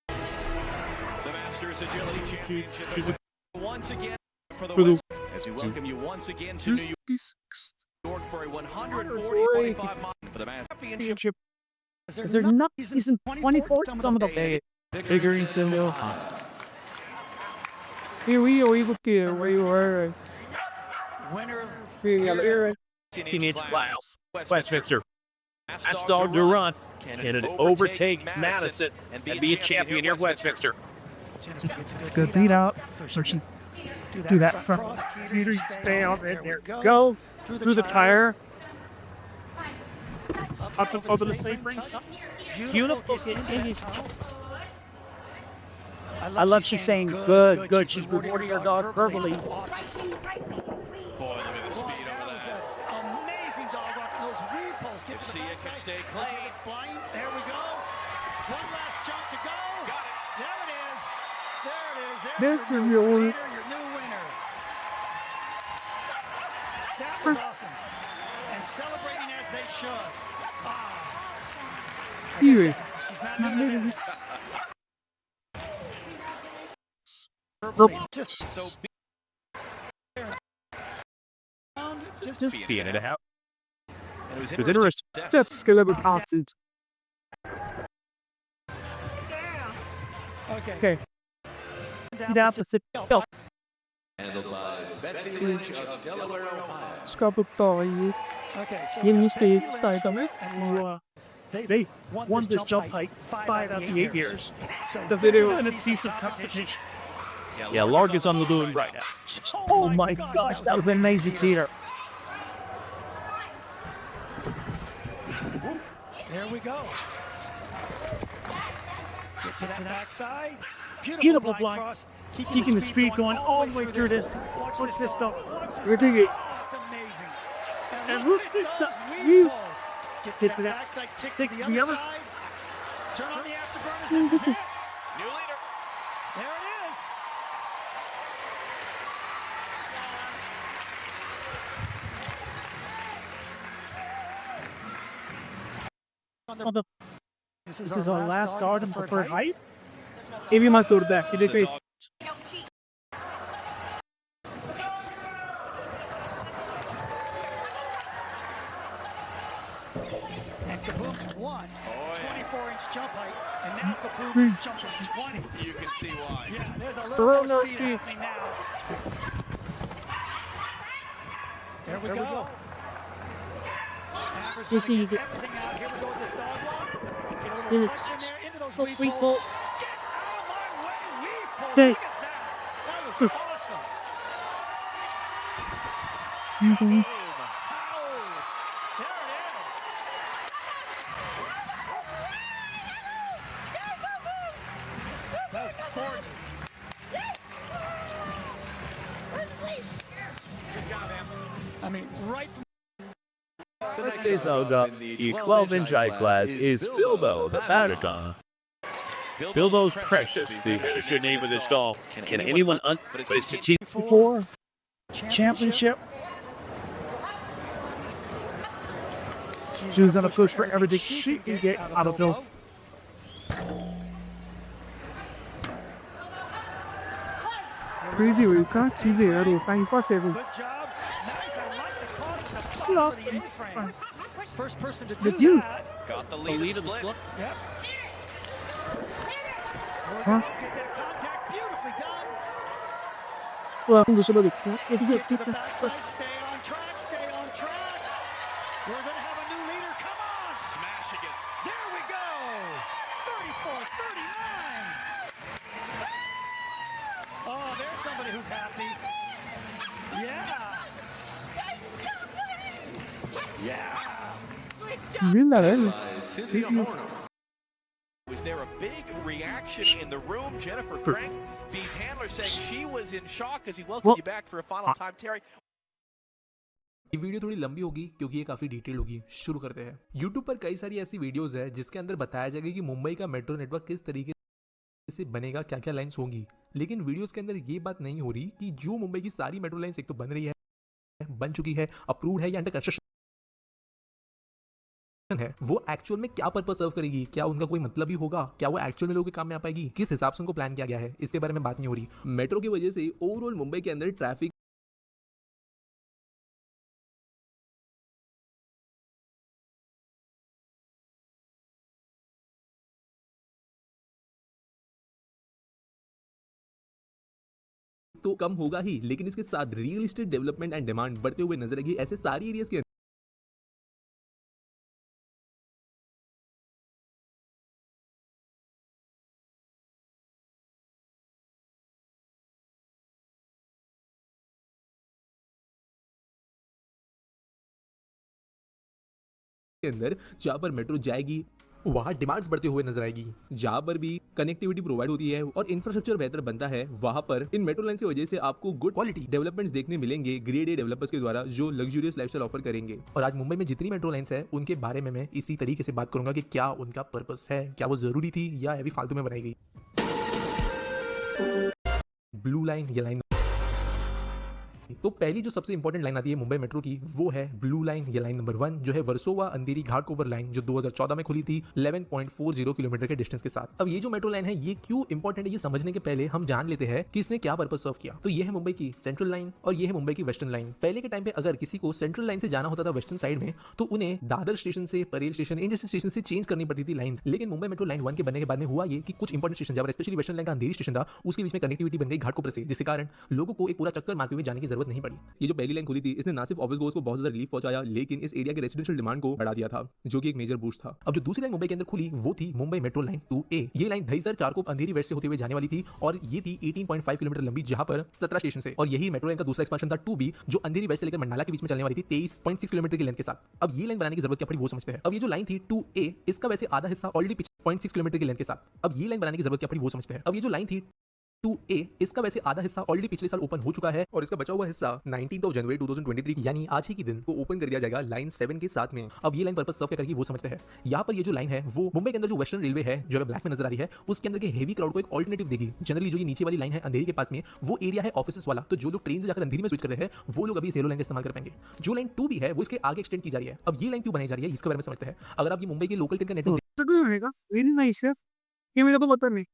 The Masters Agility Championship once again for the West, as we welcome you once again to New York for a 140.5 mile for the Masters Championship. Is there not season 24? Some of the day. Bigger into the here we were where you were Winner teenage class. Westminster. That's dog to run. Can it overtake Madison and be a champion here at Westminster? It's a good beat out. So she do that from Peter. Stay out there. Go through the tire. Up and over the safe ring. Beautiful. I love she's saying good, good. She's rewarding her dog verbally. Boy, look at the speed over that. amazing dog walk. Those repulse. If Sia can stay clean. Blind. There we go. One last jump to go. Got it. There it is. There it is. There's your your new winner. winner, your new winner. That was awesome. And celebrating as they should. Anyways, She's not moving. Just so Just being it out. And It was interesting. that's scalable parted. okay. Down the sit. Go. Handled by Betsy Lynch of Delaware, Ohio. Scalable toy. Okay. So Give me stage Betsy start on Lynch it. and Laura, They won this jump height 5 out of the 8 years. So Does it And it's see some competition. Yeah, Larg is on the loon right now. Oh my gosh, that would be amazing theater. There we go. Get to that backside. Beautiful blind cross. Keeping the speed going all the way through this. Watch this stuff. We think it. That's amazing. And look at this stuff. Get to that backside. Kick to the other side. Turn on the afterburners. This is new leader. There it is. this is our last guard and preferred height. Evi ma turda. Ele fez. And Kaboom won. 24-inch jump height. And now Kaboom jumping 20. You can see why. Yeah, there's a little more speed speed. happening now. There we go. Amber's This gonna is get everything out. Here we go with this dog walk. Get a Here little it's- touch in there into those we weave pull. pulls. Get out of my way, weave pull. Hey. Look at that. That was awesome. Amazing. Boom. Ow. There it is. That was gorgeous. I mean, right from This the 12-inch eye class is Bilbo the Paragon. Bilbo's precious. See, that's your name of this dog. Can anyone it's the team? 4 championship. She was gonna push for everything she can get out of Bilbo. Here crazy भाई, क्या चीज़ है यार, वो time pass है वो। Good job. Nice. I like the cross the It's front not- of the A-frame. First person to Did do you- that. Got the The lead, lead of of the split. Yep. Huh? Get that contact. Beautifully done. वो हम दूसरा देखते हैं। एक से Get to the backside. Stay on track. Stay on track. We're going to have a new leader. Come on. smashing it. There we go. 34-39. Oh, there's somebody who's happy. Yeah. Yeah. Win रहा है। Cynthia Horner. Was there a big reaction in the room? Jennifer Crank, B's handler, saying she was in shock as he welcomed you back for a final time. Terry, ये video थोड़ी लंबी होगी क्योंकि ये काफी detail होगी। शुरू करते हैं। YouTube पर कई सारी ऐसी वीडियोस है जिसके अंदर बताया जाएगा कि मुंबई का मेट्रो नेटवर्क किस तरीके से बनेगा, क्या क्या लाइंस होंगी। लेकिन वीडियोस के अंदर ये बात नहीं हो रही कि जो मुंबई की सारी मेट्रो लाइंस एक तो बन रही है, बन चुकी है, अप्रूव्ड है या अंडर कंस्ट्रक्शन है, वो एक्चुअल में क्या पर्पस सर्व करेगी, क्या उनका कोई मतलब ही होगा, क्या वो एक्चुअल में लोगों के काम में आ पाएगी, किस हिसाब से उनको प्लान किया गया है, इसके बारे में बात नहीं हो रही। मेट्रो की वजह से ओवरऑल मुंबई के अंदर ट्रैफिक तो कम होगा ही, लेकिन इसके साथ real estate development and demand बढ़ते हुए नजर आएगी। ऐसे सारी एरियाज के अंदर जहां पर मेट्रो जाएगी वहां डिमांड्स बढ़ते हुए नजर आएगी। जहां पर भी कनेक्टिविटी प्रोवाइड होती है और इंफ्रास्ट्रक्चर बेहतर बनता है, वहां पर इन मेट्रो लाइन की वजह से आपको गुड क्वालिटी डेवलपमेंट्स देखने मिलेंगे ग्रेड ए डेवलपर्स के द्वारा, जो लग्जूरियस लाइफस्टाइल ऑफर करेंगे। और आज मुंबई में जितनी मेट्रो लाइन्स है उनके बारे में मैं इसी तरीके से बात करूंगा कि क्या उनका पर्पस है, क्या वो जरूरी थी या अभी फालतू में बनाई गई। ब्लू लाइन या लाइन, तो पहली जो सबसे इंपॉर्टेंट लाइन आती है मुंबई मेट्रो की वो है ब्लू लाइन या लाइन नंबर 1, जो है वर्सोवा अंधेरी घाटकोपर लाइन, जो 2014 में खुली थी 11.40 किलोमीटर के डिस्टेंस के साथ। अब ये जो मेट्रो लाइन है ये क्यों इंपॉर्टेंट है, ये समझने के पहले हम जान लेते हैं कि इसने क्या पर्पस सर्व किया। तो ये है मुंबई की सेंट्रल लाइन और ये है मुंबई की वेस्टर्न लाइन। पहले के टाइम पे अगर किसी को सेंट्रल लाइन से जाना होता था वेस्टर्न साइड में, तो उन्हें दादर स्टेशन से परेल स्टेशन इन जैसे स्टेशन से चेंज करनी पड़ती थी लाइन। लेकिन मुंबई मेट्रो लाइन 1 के बनने के बाद में हुआ ये कि कुछ इंपॉर्टेंट स्टेशन, जहाँ स्पेशली वेस्टर्न लाइन का अंधेरी स्टेशन था, उसके बीच में कनेक्टिविटी बन गई घाटकोपर से, जिसके कारण लोगों को एक पूरा चक्कर मारते हुए जाने की जरूरत नहीं पड़ी। ये जो पहली लाइन खुली थी इसने ना सिर्फ ऑफिस गोर्स को बहुत ज्यादा रिलीफ पहुंचाया, लेकिन इस एरिया के रेजिडेंशियल डिमांड को बढ़ा दिया था, जो कि एक मेजर बूस्ट था। अब जो दूसरी लाइन मुंबई के अंदर खुली वो थी मुंबई मेट्रो लाइन 2A। ये लाइन दहीसर चारकोप अंधेरी वेस्ट से होते हुए जाने वाली थी और ये थी 18.5 किलोमीटर लंबी, जहां पर 17 स्टेशन से। और यही मेट्रो लाइन का दूसरा एक्सपेंशन था 2B, जो अंधेरी वेस्ट से लेकर मंडाला के बीच में चलने वाली थी 23.6 किलोमीटर की लेंथ के साथ। अब ये लाइन बनाने की जरूरत क्या पड़ी वो समझते हैं। अब ये जो लाइन थी 2A, इसका वैसे आधा हिस्सा ऑलरेडी 0.6 किलोमीटर की लेंथ के साथ। अब ये लाइन बनाने की जरूरत क्या पड़ी वो समझते हैं। अब ये जो लाइन थी 2A, इसका वैसे आधा हिस्सा ऑलरेडी पिछले साल ओपन हो चुका है और इसका बचा हुआ हिस्सा 19 जनवरी 2023 यानी आज ही के दिन को ओपन कर दिया जाएगा लाइन 7 के साथ में। अब ये लाइन पर्पस सर्व क्या करेगी वो समझते हैं। यहाँ पर ये जो लाइन है वो मुंबई के अंदर जो वेस्टर्न रेलवे है, जो ब्लैक में नजर आ रही है, उसके अंदर के हेवी क्राउड को एक ऑल्टरनेटिव देगी। जनरली जो ये नीचे वाली लाइन है अंधेरी के पास में, वो एरिया है ऑफिस वाला, तो जो लोग ट्रेन से जाकर अंधेरी में स्विच कर रहे हैं वो लोग अभी इस येलो लाइन का इस्तेमाल कर पाएंगे। जो लाइन 2B है वो इसके आगे एक्सटेंड की जा रही है। अब ये लाइन क्यों बनाई जा रही है इसके बारे में समझते हैं। अगर आप ये मुंबई के लोकल ट्रेन का नेटवर्क वेरी नाइस यार, ये मेरे को पता नहीं।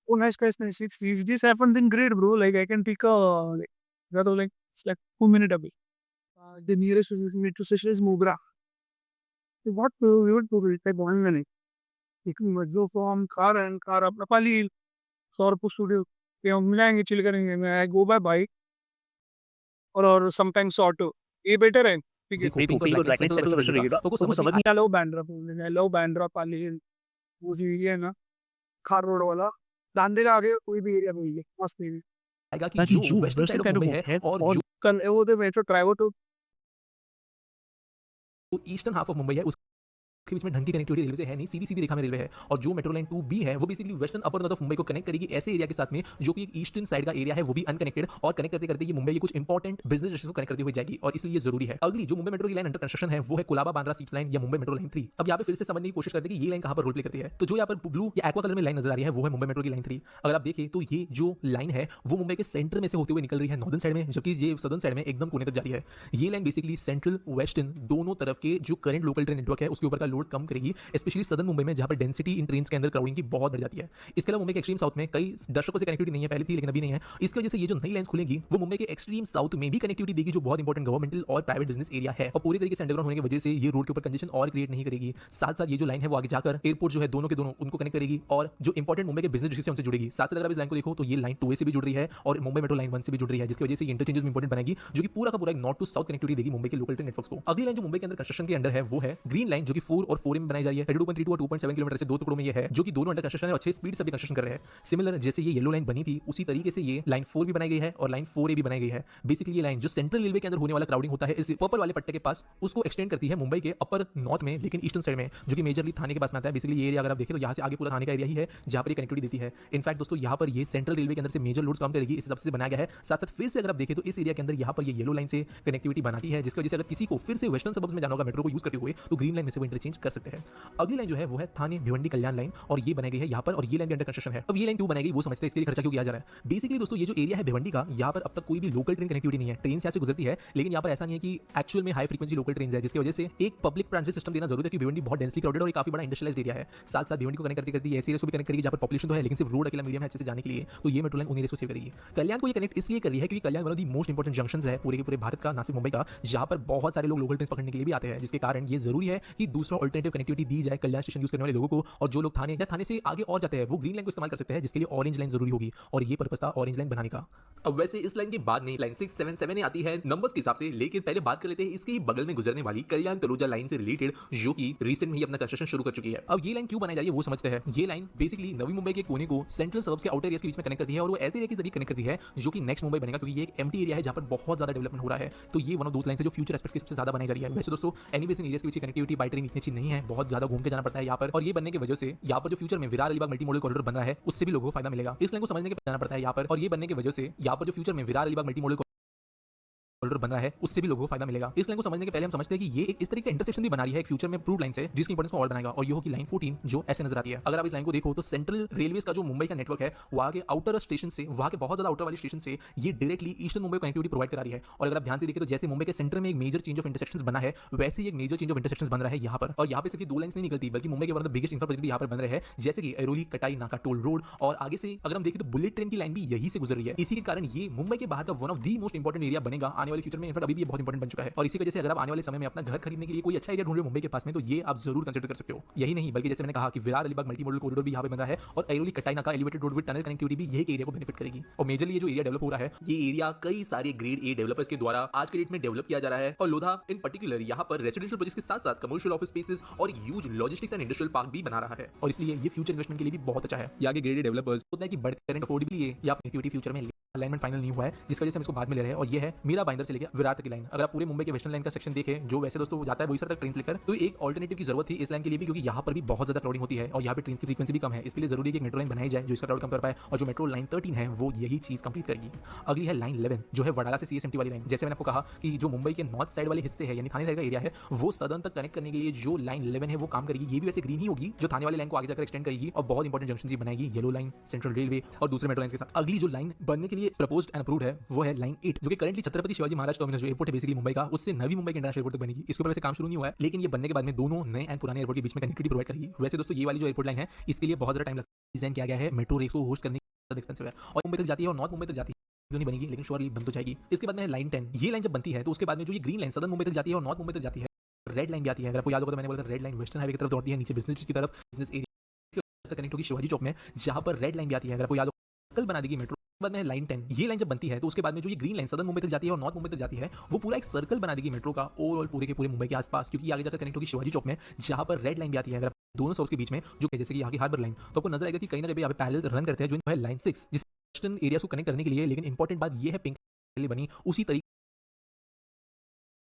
Oh, nice guys, nice. If this happened, then great, bro. Like I can take a it's like 2 minutes away. The nearest metro station is Mubra. So what we would do it like 1 minute. एक मजदूर from car and car अपना पाली Saurabh studio पे हम मिलाएंगे, chill करेंगे। मैं I go by bike और sometimes auto. ये बेटर है, ठीक है। समझ नहीं I love Bandra, I love Bandra पाली वो जो एरिया है ना, खार रोड वाला, दांदे का आगे कोई भी एरिया मिल गया मस्त नहीं आएगा कि जो वेस्टर्न साइड ऑफ मुंबई है और जो कल वो तो मेट्रो ट्रैवल तो ईस्टर्न हाफ ऑफ मुंबई है उसके बीच में ढंग की कनेक्टिविटी रेलवे से है नहीं, सीधी सीधी रेखा में रेलवे है। और जो मेट्रो लाइन 2B है वो basically western upper north of Mumbai को कनेक्ट करेगी ऐसे एरिया के साथ में जो कि एक ईस्टर्न साइड का एरिया है, वो भी अनकनेक्टेड, और कनेक्ट करते करते ये मुंबई के कुछ इंपॉर्टेंट बिजनेस डिस्ट्रिक्ट्स को कनेक्ट करती हुई जाएगी और इसलिए ये जरूरी है। अगली जो मुंबई मेट्रो की लाइन अंडर कंस्ट्रक्शन है वो है कोलाबा बांद्रा सिक्स लाइन या मुंबई मेट्रो लाइन 3। अब यहाँ पे फिर से समझने की कोशिश करते हैं कि ये लाइन कहाँ पर रोल प्ले करती है। तो जो यहाँ पर ब्लू या एक्वा कलर में लाइन नजर आ रही है वो है मुंबई मेट्रो की लाइन 3। अगर आप देखें तो ये जो लाइन है वो मुंबई के सेंटर में से होते हुए निकल रही है नॉर्दर्न साइड में, जबकि ये सदर्न साइड में एकदम कोने तक जा रही है। ये लाइन बेसिकली सेंट्रल वेस्टर्न दोनों तरफ के जो करंट लोकल ट्रेन नेटवर्क है उसके ऊपर का लोड कम करेगी, स्पेशली सदर्न मुंबई में जहां पर डेंसिटी इन ट्रेन्स के अंदर क्राउडिंग की बहुत बढ़ जाती है। इसके अलावा मुंबई के एक्सट्रीम साउथ में कई दशकों से कनेक्टिविटी नहीं है, पहले थी लेकिन अभी नहीं है। इसकी वजह से ये जो नई लाइन्स खुलेंगी वो मुंबई के एक्सट्रीम साउथ में भी कनेक्टिविटी देगी, जो बहुत इंपॉर्टेंट गवर्नमेंटल और प्राइवेट बिजनेस एरिया है, और पूरी तरीके से अंडरग्राउंड होने की वजह से ये रोड के ऊपर कंजेशन और क्रिएट नहीं करेगी। साथ साथ ये जो लाइन है वो आगे जाकर एयरपोर्ट जो है दोनों के दोनों उनको कनेक्ट करेगी और जो इंपॉर्टेंट मुंबई के बिजनेस डिस्ट्रिक्ट से उनसे जुड़ेगी। साथ साथ अगर आप इस लाइन को देखो तो ये लाइन 2A से भी जुड़ रही है और मुंबई मेट्रो लाइन 1 से भी जुड़ रही है, जिसकी वजह से ये इंटरचेंजेस में इंपॉर्टेंट बनाएगी, जो कि पूरा का पूरा एक नॉर्थ टू साउथ कनेक्टिविटी देगी मुंबई के लोकल ट्रेन नेटवर्क्स को। अगली लाइन जो मुंबई के अंदर कंस्ट्रक्शन के अंडर है वो है ग्रीन लाइन, जो कि 4 और 4A में बनाई जा रही है। 2.32 और 2.7 किलोमीटर से दो टुकड़ों में ये है, जो कि दोनों अंडर कंस्ट्रक्शन है और अच्छे स्पीड से भी कंस्ट्रक्शन कर रहे हैं। सिमिलर जैसे ये येलो लाइन बनी थी उसी तरीके से ये लाइन 4 भी बनाई गई है और लाइन 4A भी बनाई गई है। बेसिकली ये लाइन जो सेंट्रल रेलवे के अंदर होने वाला क्राउडिंग होता है इस पर्पल वाले पट्टे के पास, उसको एक्सटेंड करती है मुंबई के अपर नॉर्थ में, लेकिन ईस्टर्न साइड में, जो कि मेजरली थाने के पास में आता है। बेसिकली ये एरिया अगर आप देखें तो यहाँ से आगे पूरा थाने का एरिया ही है जहाँ पर ये कनेक्टिविटी देती है। इनफैक्ट दोस्तों यहाँ पर ये सेंट्रल रेलवे के अंदर से मेजर लोड्स कम करेगी, इस हिसाब से बनाया गया है। साथ साथ फिर से अगर आप देखें तो इस एरिया के अंदर यहाँ पर ये येलो लाइन से कनेक्टिविटी बनाती है, जिसकी वजह से अगर किसी को फिर से वेस्टर्न सबर्ब्स में जाना होगा मेट्रो को यूज करते हुए तो ग्रीन लाइन में से वो इंटरचेंज कर सकते हैं। अगली लाइन जो है वो है थाने भिवंडी कल्याण लाइन, और ये बनाई गई है यहाँ पर, और ये लाइन भी अंडर कंस्ट्रक्शन है। अब ये लाइन क्यों बनाई गई वो समझते हैं, इसके लिए खर्चा क्यों किया जा रहा है। बेसिकली दोस्तों ये जो एरिया है भिवंडी का, यहाँ पर अब तक कोई भी लोकल ट्रेन कनेक्टिविटी नहीं है, ट्रेन यहाँ से गुजरती है, लेकिन यहाँ पर ऐसा नहीं है कि एक्चुअल में हाई फ्रीक्वेंसी लोकल ट्रेन है, जिसकी वजह से एक पब्लिक ट्रांजिट सिस्टम देना जरूरी है, क्योंकि भिवंडी बहुत डेंसली क्राउडेड और काफी बड़ा इंडस्ट्रियलाइज्ड एरिया है। साथ साथ भिवंडी को कनेक्ट करती है ऐसे एरिया को भी कनेक्ट करेगी जहाँ पर पॉपुलेशन तो है लेकिन सिर्फ रोड अकेला मीडियम है अच्छे से जाने के लिए, तो ये मेट्रो लाइन उन एरिया को सेव करेगी। कल्याण को ये कनेक्ट इसलिए कर रही है क्योंकि Kalyan one of the most important junctions है पूरे के पूरे भारत का, ना सिर्फ मुंबई का, जहाँ पर बहुत सारे लोग लोकल ट्रेन पकड़ने के लिए भी आते हैं, जिसके कारण ये जरूरी है कि दूसरा अल्टरनेटिव कनेक्टिविटी दी जाए कल्याण स्टेशन यूज करने वाले लोगों को। और जो लोग थाने या थाने से आगे और जाते हैं वो ग्रीन लाइन को इस्तेमाल कर सकते हैं, जिसके लिए ऑरेंज लाइन जरूरी होगी, और ये पर्पस था ऑरेंज लाइन बनाने का। अब वैसे इस लाइन के बाद नहीं लाइन 6, 7, 7 आती है नंबर्स के हिसाब से, लेकिन पहले बात कर लेते हैं इसके ही बगल में गुजरने वाली कल्याण तलोजा लाइन से रिलेटेड, जो कि रिसेंट में ही अपना कंस्ट्रक्शन शुरू कर चुकी है। अब ये लाइन क्यों बनाई जाए वो समझते हैं। ये लाइन बेसिकली नवी मुंबई के कोने को सेंट्रल सबर्ब्स के आउटर एरियाज के बीच में कनेक्ट करती है, और वो ऐसे एरिया के जरिए कनेक्ट करती है जो कि नेक्स्ट मुंबई बनेगा, क्योंकि ये एक एम्प्टी एरिया है जहां पर बहुत ज्यादा डेवलपमेंट हो रहा है। तो ये वन ऑफ दोस लाइन है जो फ्यूचर एस्पेक्ट्स के सबसे ज्यादा बनाई जा रही है। वैसे दोस्तों एनीवेज इन एरियाज के बीच कनेक्टिविटी बाय ट्रेन इतनी अच्छी नहीं है, बहुत ज्यादा घूम के जाना पड़ता है यहाँ पर, और ये बनने की वजह से यहाँ पर जो फ्यूचर में Virar Alibag multi modal corridor बन रहा है उससे भी लोगों को फायदा मिलेगा। इस लाइन को समझने के जाना पड़ता है यहाँ पर, और ये बनने की वजह से यहाँ पर जो फ्यूचर में Virar Alibag multi modal corridor बन रहा है उससे भी लोगों को फायदा मिलेगा। इस लाइन को समझने के पहले हम समझते हैं कि ये एक इस तरीके का इंटरसेक्शन भी बना रही है एक फ्यूचर में प्रूव लाइन से, जिसकी इंपॉर्टेंस को और बनाएगा, और ये होगी लाइन 14 जो ऐसे नजर आती है। अगर आप इस लाइन को देखो तो सेंट्रल रेलवेज का जो मुंबई का नेटवर्क है वहाँ के आउटर स्टेशन से, वहाँ के बहुत ज्यादा आउटर वाले स्टेशन से ये directly eastern Mumbai connectivity provide करा रही है। और अगर आप ध्यान से देखें तो जैसे मुंबई के सेंटर में एक मेजर चेंज ऑफ इंटरसेक्शंस बना है, वैसे ही एक मेजर चेंज ऑफ इंटरसेक्शंस बन रहा है यहाँ पर, और यहाँ पे सिर्फ दो लाइन्स नहीं निकलती बल्कि मुंबई के one of the biggest infra project भी यहाँ पर बन रहे हैं, जैसे कि एरोली कटाई नाका टोल रोड, और आगे से अगर हम देखें तो बुलेट ट्रेन की लाइन भी यही से गुजर रही है। इसी के कारण ये मुंबई के बाहर का one of the most important area बनेगा आने वाले फ्यूचर में। इनफैक्ट अभी भी बहुत इंपॉर्टेंट बन चुका है, और इसी वजह से अगर आप आने वाले समय में अपना घर खरीदने के लिए कोई अच्छा एरिया ढूंढ रहे हो मुंबई के पास में तो ये आप जरूर कंसीडर कर सकते हो। यही नहीं बल्कि जैसे मैंने कहा कि Virar Alibag multi modal corridor भी यहाँ पे बन रहा है, और एरोली कटाई नाका elevated road with tunnel connectivity भी यही एरिया को बेनिफिट करेगी। और मेजरली ये जो एरिया डेवलप हो रहा है ये एरिया कई सारे ग्रेड ए डेवलपर्स के द्वारा आज के डेट में डेवलप किया जा रहा है, और लोधा इन पर्टिकुलर यहाँ पर रेसिडेंशियल प्रोजेक्ट्स के साथ साथ कमर्शियल ऑफिस स्पेसेस और huge logistics and industrial park भी बना रहा है, और इसलिए ये फ्यूचर इन्वेस्टमेंट के लिए भी बहुत अच्छा है। यहाँ के ग्रेड ए डेवलपर्स होता है कि बढ़ करंट अफोर्डेबली या कनेक्टिविटी फ्यूचर में अलाइनमेंट फाइनल नहीं हुआ है, जिस वजह से हम इसको बाद में ले रहे हैं, और ये है मीरा बाइंदर से लेकर विरार तक की लाइन। अगर आप पूरे मुंबई के वेस्टर्न लाइन का सेक्शन देखें जो वैसे दोस्तों जाता है बोईसर तक ट्रेन लेकर, तो एक ऑल्टरनेटिव की जरूरत थी इस लाइन के लिए भी, क्योंकि यहाँ पर भी बहुत ज्यादा क्राउडिंग होती है और यहाँ पे ट्रेन की फ्रीक्वेंसी भी कम है, इसके लिए जरूरी है कि एक मेट्रो लाइन बनाई जाए जो इसका क्राउड कम कर पाए, और जो मेट्रो लाइन 13 है वो यही चीज कंप्लीट करेगी। अगली है लाइन 11 जो है वडाला से सीएसएमटी वाली लाइन। जैसे मैंने आपको कहा कि जो मुंबई के नॉर्थ साइड वाले हिस्से है यानी थाने साइड का एरिया है वो सदर्न तक कनेक्ट करने के लिए जो लाइन 11 है वो काम करेगी। ये भी वैसे ग्रीन ही होगी जो थाने वाली लाइन को आगे जाकर एक्सटेंड करेगी और बहुत इंपॉर्टेंट जंक्शन भी बनाएगी येलो लाइन, सेंट्रल रेलवे और दूसरे मेट्रो लाइन के साथ। अगली जो लाइन बनने के लिए प्रपोज्ड एंड अप्रूव्ड है वो है लाइन 8 जो कि करंटली छत्रपति शिवाजी महाराज टर्मिनस जो एयरपोर्ट है बेसिकली मुंबई का, उससे नवी मुंबई के इंटरनेशनल एयरपोर्ट तक बनेगी। इसके ऊपर वैसे काम शुरू नहीं हुआ है, लेकिन ये बनने के बाद में दोनों नए एंड पुराने एयरपोर्ट के बीच में कनेक्टिविटी प्रोवाइड करेगी। वैसे दोस्तों ये वाली जो एयरपोर्ट लाइन है इसके लिए बहुत ज्यादा टाइम लगता है, डिजाइन किया गया है, मेट्रो रेस को होस्ट करने के लिए एक्सपेंसिव है, और मुंबई तक जाती है और नॉर्थ मुंबई तक जाती है जो नहीं बनेगी लेकिन श्योरली बन तो जाएगी। इसके बाद में लाइन 10, ये लाइन जब बनती है तो उसके बाद में जो ये ग्रीन लाइन सदर्न मुंबई तक जाती है और नॉर्थ मुंबई तक जाती है, रेड लाइन भी आती है। अगर आपको याद होगा तो मैंने बोला था रेड लाइन वेस्टर्न हाईवे की तरफ दौड़ती है, नीचे बिजनेस की तरफ, बिजनेस एरिया कनेक्ट होगी शिवाजी चौक में, जहां पर रेड लाइन भी आती है। अगर आपको याद हो कल बना देगी मेट्रो। बाद में लाइन 10, ये लाइन जब बनती है तो उसके बाद में जो ये ग्रीन लाइन सदर्न मुंबई तक जाती है और नॉर्थ मुंबई तक जाती है वो पूरा एक सर्कल बना देगी मेट्रो का ओवरऑल पूरे के पूरे मुंबई के आसपास, क्योंकि आगे जाकर कनेक्ट होगी शिवाजी चौक में जहां पर रेड लाइन भी आती है। अगर दोनों सोर्स के बीच में जो जैसे कि आगे हार्बर लाइन, तो आपको नजर आएगा कि कहीं ना कहीं यहाँ पे पैरेलल रन करते हैं, जो है लाइन 6 जिस वेस्टर्न एरिया को कनेक्ट करने के लिए। लेकिन इंपॉर्टेंट बात ये है पिंक बनी उसी तरीके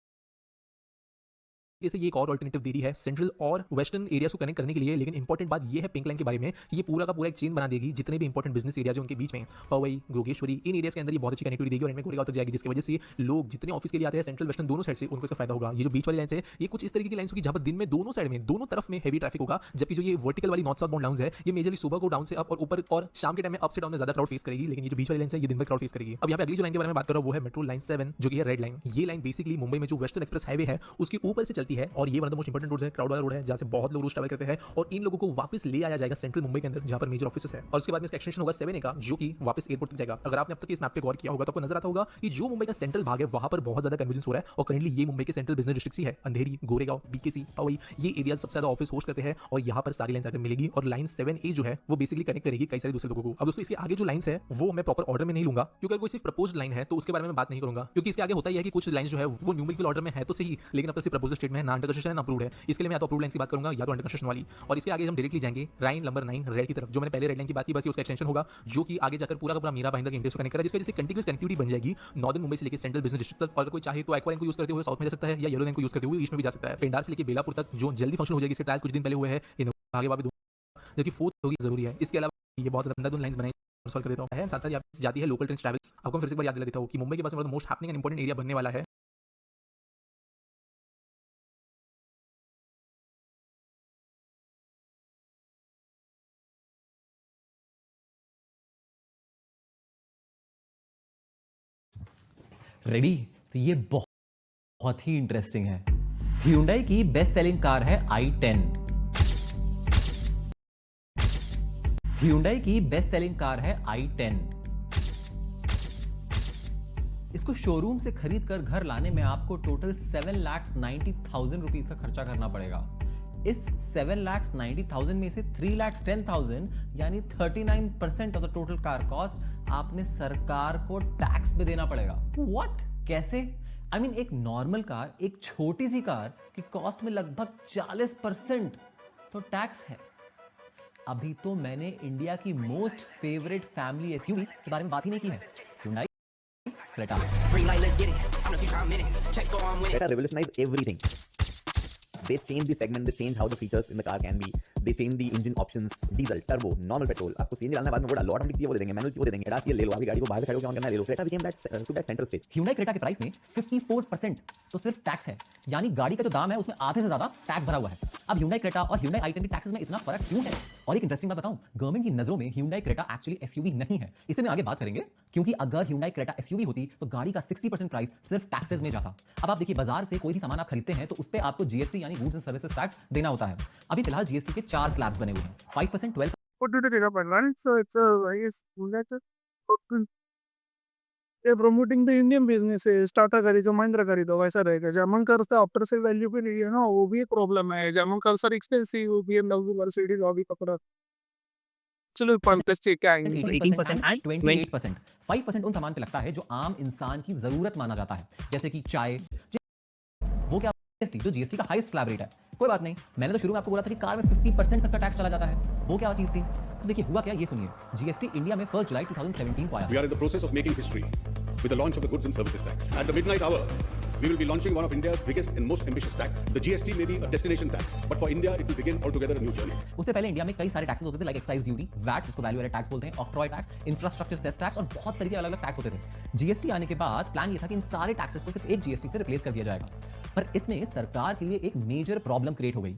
से ये एक और अल्टरनेटिव दे रही है सेंट्रल और वेस्टर्न एरियाज को कनेक्ट करने के लिए। लेकिन इंपॉर्टेंट बात ये है पिंक लाइन के बारे में, ये पूरा का पूरा एक चेन बना देगी जितने भी इंपॉर्टेंट बिजनेस एरियाज हैं उनके बीच में, पवई, गोगेश्वरी, इन एरियाज के अंदर ये बहुत अच्छी कनेक्टिविटी देगी और इनमें गोरेगांव तक जाएगी, जिसकी वजह से लोग जितने ऑफिस के लिए आते हैं सेंट्रल वेस्टर्न दोनों साइड से उनको इसका फायदा होगा। ये जो बीच वाली लाइन है ये कुछ इस तरीके की लाइन होगी जहां पर दिन में दोनों साइड में दोनों तरफ में हेवी ट्रैफिक होगा, जबकि जो ये वर्टिकल वाली नॉर्थ साउथ बाउंड लाउंज है ये मेजरली सुबह को डाउन से अप और ऊपर और शाम के टाइम में अप से डाउन में ज्यादा क्राउड फेस करेगी। लेकिन ये जो बीच वाली लाइन है ये दिन भर क्राउड फेस करेगी। अब यहाँ पे अगली जो लाइन के बारे में बात कर रहा हूं वो है मेट्रो लाइन 7 जो कि है रेड लाइन। ये लाइन बेसिकली मुंबई में जो वेस्टर्न एक्सप्रेस हाईवे है उसके ऊपर से चलती मिलती है और ये one of the most important road है, क्राउड वाला रोड है, जहाँ से बहुत लोग रोज ट्रैवल करते हैं और इन लोगों को वापस ले आया जाएगा सेंट्रल मुंबई के अंदर जहाँ पर मेजर ऑफिसेस है। और उसके बाद में इसका एक्सटेंशन होगा 7A का, जो कि वापस एयरपोर्ट तक जाएगा। अगर आपने अब तक इस मैप पे गौर किया होगा तो आपको नजर आता होगा कि जो मुंबई का सेंट्रल भाग है वहां पर बहुत ज्यादा कन्वर्जेंस हो रहा है और करंटली ये मुंबई के सेंट्रल बिजनेस डिस्ट्रिक्ट ही है। अंधेरी, गोरेगांव, बीकेसी, पवई, ये एरिया सबसे ज्यादा ऑफिस होस्ट करते हैं और यहाँ पर सारी लाइन आकर मिलेगी और लाइन 7A जो है वो बेसिकली कनेक्ट करेगी कई सारे दूसरे लोगों को। अब दोस्तों इसके आगे जो लाइंस है वो मैं प्रॉपर ऑर्डर में नहीं लूंगा, क्योंकि अगर कोई सिर्फ प्रपोज्ड लाइन है तो उसके बारे में बात नहीं करूंगा, क्योंकि इसके आगे होता ही है कि कुछ लाइन जो है वो न्यूमेरिकल ऑर्डर में है तो सही, लेकिन अब तक सिर्फ प्रपोज्ड स्टेट में है, ना अंडर कंस्ट्रक्शन है ना अप्रूव्ड है। इसके लिए मैं या तो अप्रूव्ड लाइन की बात करूंगा या तो अंडर कंस्ट्रक्शन वाली। और इसके आगे हम डायरेक्टली जाएंगे लाइन नंबर 9 रेड की तरफ, जो मैंने पहले रेड लाइन की बात की, बस उसका एक्सटेंशन होगा जो कि आगे जाकर पूरा का पूरा मीरा भाईंदर के इंटरव्यू कनेक्ट करेगा, जिसकी वजह से कंटीन्यूअस कनेक्टिविटी बन जाएगी नॉर्दर्न मुंबई से लेकर सेंट्रल बिजनेस डिस्ट्रिक्ट तक। और अगर कोई चाहे तो एक्वा लाइन को यूज करते हुए साउथ में जा सकता है या येलो लाइन को यूज करते हुए ईस्ट में भी जा सकता है। पेंडार से लेकर बेलापुर तक जो जल्दी फंक्शन हो जाएगी, इसके ट्रायल कुछ दिन पहले हुए हैं, आगे वापस जबकि फोर्थ होगी जरूरी है। इसके अलावा ये बहुत ज्यादा अंधाधुन लाइंस बनाई सॉल्व कर देता हूं। साथ साथ यहाँ जाती है लोकल ट्रेन ट्रैवल्स। आपको फिर से एक बार याद दिला देता हूं कि मुंबई के पास में most happening and important area बनने वाला है रेडी। तो ये बहुत ही इंटरेस्टिंग है। Hyundai की बेस्ट सेलिंग कार है i10। Hyundai की बेस्ट सेलिंग कार है i10। इसको शोरूम से खरीद कर घर लाने में आपको टोटल 7,90,000 रुपीज का खर्चा करना पड़ेगा। इस 7,90,000 में से 3,10,000 यानी 39% of the total car cost आपने सरकार को टैक्स में देना पड़ेगा। व्हाट? कैसे? आई मीन एक नॉर्मल कार, एक छोटी सी कार की कॉस्ट में लगभग 40% तो टैक्स है। अभी तो मैंने इंडिया की मोस्ट फेवरेट फैमिली एसयूवी के बारे में बात ही नहीं की है, Hyundai Creta। Creta revolutionized everything. They change the segment, they change how the features in the car can be, they change the engine options, diesel, turbo, normal petrol। आपको CNG डालना है बाद में वो डालो, ऑटोमेटिक चाहिए वो दे देंगे, मैनुअल चाहिए वो दे देंगे, एडवांस चाहिए ले लो, अभी गाड़ी को बाहर से खड़े होकर ऑन करना है ले लो। Creta became that center stage। Hyundai Creta के प्राइस में 54% तो सिर्फ टैक्स है, यानी गाड़ी का जो दाम है उसमें आधे से ज्यादा टैक्स भरा हुआ है। अब Hyundai Creta और Hyundai i10 के टैक्सेस में इतना फर्क क्यों है? और एक इंटरेस्टिंग बात बताऊं, गवर्नमेंट की नजरों में Hyundai Creta एक्चुअली एसयूवी नहीं है। इसे मैं आगे बात करेंगे, क्योंकि अगर Hyundai Creta एसयूवी होती तो गाड़ी का 60% प्राइस सिर्फ टैक्सेस में जाता। अब आप देखिए, बाजार से कोई भी सामान आप खरीदते हैं तो उस पे आपको जीएसटी यानी गुड्स एंड सर्विसेज टैक्स देना होता है। अभी फिलहाल जीएसटी के 4 स्लैब्स बने हुए हैं, 5%, 12%। What do you think about that? So it's I guess they're promoting the Indian businesses, Tata खरीदो, महिंद्रा खरीदो, वैसा रहेगा। जर्मन कार्स का आफ्टर सेल वैल्यू पे नहीं है ना, वो भी एक प्रॉब्लम है। German cars are expensive, BMW, Mercedes अभी पकड़ा। चलो 5+ क्या आएंगे? 18% and 28%। 5% उन सामान पे लगता है जो आम इंसान की जरूरत माना जाता है, जैसे कि चाय। वो क्या जो जीएसटी का हाईएस्ट स्लैब रेट है। कोई बात नहीं, मैंने तो शुरू में आपको बोला था कि कार में 50% तक का टैक्स चला जाता है। वो क्या चीज थी? तो देखिए हुआ क्या, ये सुनिए। जीएसटी इंडिया में 1 जुलाई 2017 को आया। We are in the process of making history with the launch of the goods and services tax. At the midnight hour, we will be launching one of India's biggest and most ambitious tax. The GST may be a destination tax, but for India it will begin altogether a new journey. उससे पहले India में कई सारे taxes होते थे, like excise duty, VAT जिसको value added tax बोलते हैं, octroi tax, infrastructure cess tax और बहुत तरीके के अलग-अलग टैक्स होते थे। जीएसटी आने के बाद प्लान ये था कि इन सारे टैक्सेस को सिर्फ एक जीएसटी से रिप्लेस कर दिया जाएगा, पर इसमें सरकार के लिए एक मेजर प्रॉब्लम क्रिएट हो गई।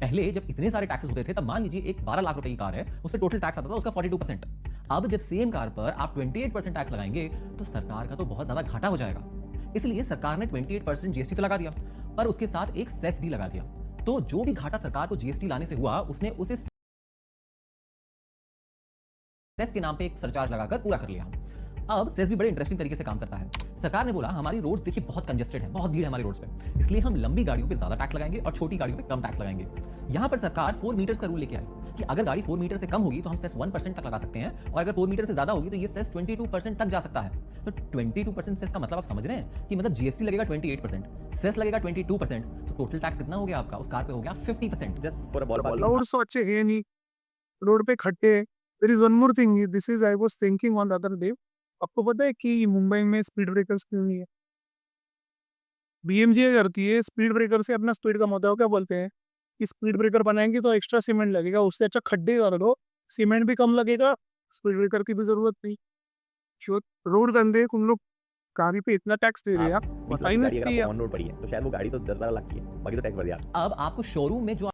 पहले जब इतने सारे टैक्सेस होते थे तब मान लीजिए एक 12 लाख रुपए की कार है, उस पर टोटल टैक्स आता था उसका 42%। अब जब सेम कार पर आप 28% टैक्स लगाएंगे तो सरकार का तो बहुत ज्यादा घाटा हो जाएगा। इसलिए सरकार ने 28% जीएसटी तो लगा दिया, पर उसके साथ एक सेस भी लगा दिया। तो जो भी घाटा सरकार को जीएसटी लाने से हुआ, उसने उसे सेस के नाम पे एक सरचार्ज लगाकर पूरा कर लिया। अब सेस भी बड़े इंटरेस्टिंग तरीके से काम करता है। सरकार ने बोला हमारी रोड्स देखिए बहुत कंजेस्टेड है, बहुत भीड़ है हमारी रोड्स पे, इसलिए हम लंबी गाड़ियों पे ज्यादा टैक्स लगाएंगे और छोटी गाड़ियों पे कम टैक्स लगाएंगे। यहाँ पर सरकार 4 मीटर्स का रूल लेके आई कि अगर गाड़ी 4 मीटर से कम होगी तो हम सेस 1% तक लगा सकते हैं, और अगर 4 मीटर से ज्यादा होगी तो ये सेस 22% तक जा सकता है। तो 22% सेस का मतलब आप समझ रहे हैं कि मतलब जीएसटी लगेगा 28%, सेस लगेगा 22%, तो टोटल टैक्स कितना हो गया आपका? उस कार पे हो गया 50%। Just for a ballpark. Road so अच्छे है नहीं, रोड पे खड्डे। There is one more thing. This is I was thinking on the other day. आपको पता है कि मुंबई में स्पीड ब्रेकर्स क्यों नहीं है? बीएमजी करती है स्पीड ब्रेकर से अपना स्पीड कम होता है। क्या बोलते हैं कि स्पीड ब्रेकर बनाएंगे तो एक्स्ट्रा सीमेंट लगेगा, उससे अच्छा खड्डे कर दो, सीमेंट भी कम लगेगा, स्पीड ब्रेकर की भी जरूरत नहीं। रोड गंदे, तुम लोग गाड़ी पे इतना टैक्स दे रहे हैं, पता ही नहीं ऑन रोड पड़ी है तो शायद वो गाड़ी तो 10-12 लाख की है, बाकी तो टैक्स भर दिया। अब आपको शोरूम में जो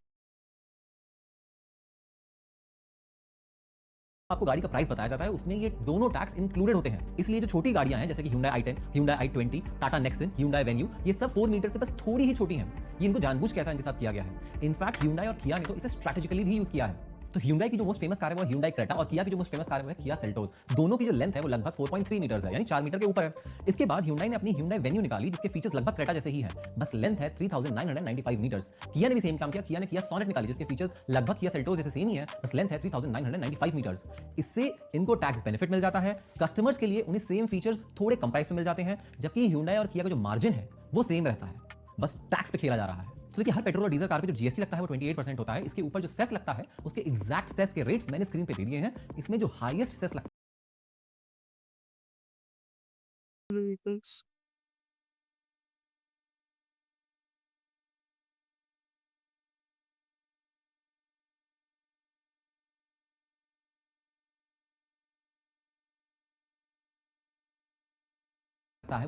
आपको गाड़ी का प्राइस बताया जाता है उसमें ये दोनों टैक्स इंक्लूडेड होते हैं। इसलिए जो छोटी गाड़ियां हैं जैसे कि Hyundai i10, Hyundai i20, Tata Nexon, Hyundai Venue, ये सब 4 मीटर से बस थोड़ी ही छोटी हैं। ये इनको जानबूझ के ऐसा इनके साथ किया गया है। इनफैक्ट Hyundai और Kia ने तो इसे स्ट्रैटेजिकली भी यूज किया है। तो Hyundai की जो मोस्ट फेमस कार है वो Hyundai Creta और Kia की जो मोस्ट फेमस कार है वो है Kia Seltos। दोनों की जो लेंथ है वो लगभग 4.3 मीटर्स है, यानी 4 मीटर के ऊपर है। इसके बाद Hyundai ने अपनी Hyundai Venue निकाली जिसके फीचर्स लगभग Creta जैसे ही हैं, बस लेंथ है 3995 मीटर्स। Kia ने भी सेम काम किया, Kia ने Kia Sonet निकाली जिसके फीचर्स लगभग Kia Seltos जैसे सेम ही है, बस लेंथ है 3995 मीटर्स। इससे इनको टैक्स बेनिफिट मिल जाता है, कस्टमर्स के लिए उन्हें सेम फीचर्स थोड़े कम प्राइस में मिल जाते हैं, जबकि Hyundai और Kia का जो मार्जिन है वो सेम रहता है, बस टैक्स पे खेला जा रहा है। तो देखिए हर पेट्रोल और डीजल कार पे जो जीएसटी लगता है वो 28% होता है। इसके ऊपर जो सेस लगता है उसके एग्जैक्ट सेस के रेट्स मैंने स्क्रीन पे दे दिए हैं। इसमें जो हाईएस्ट सेस लगता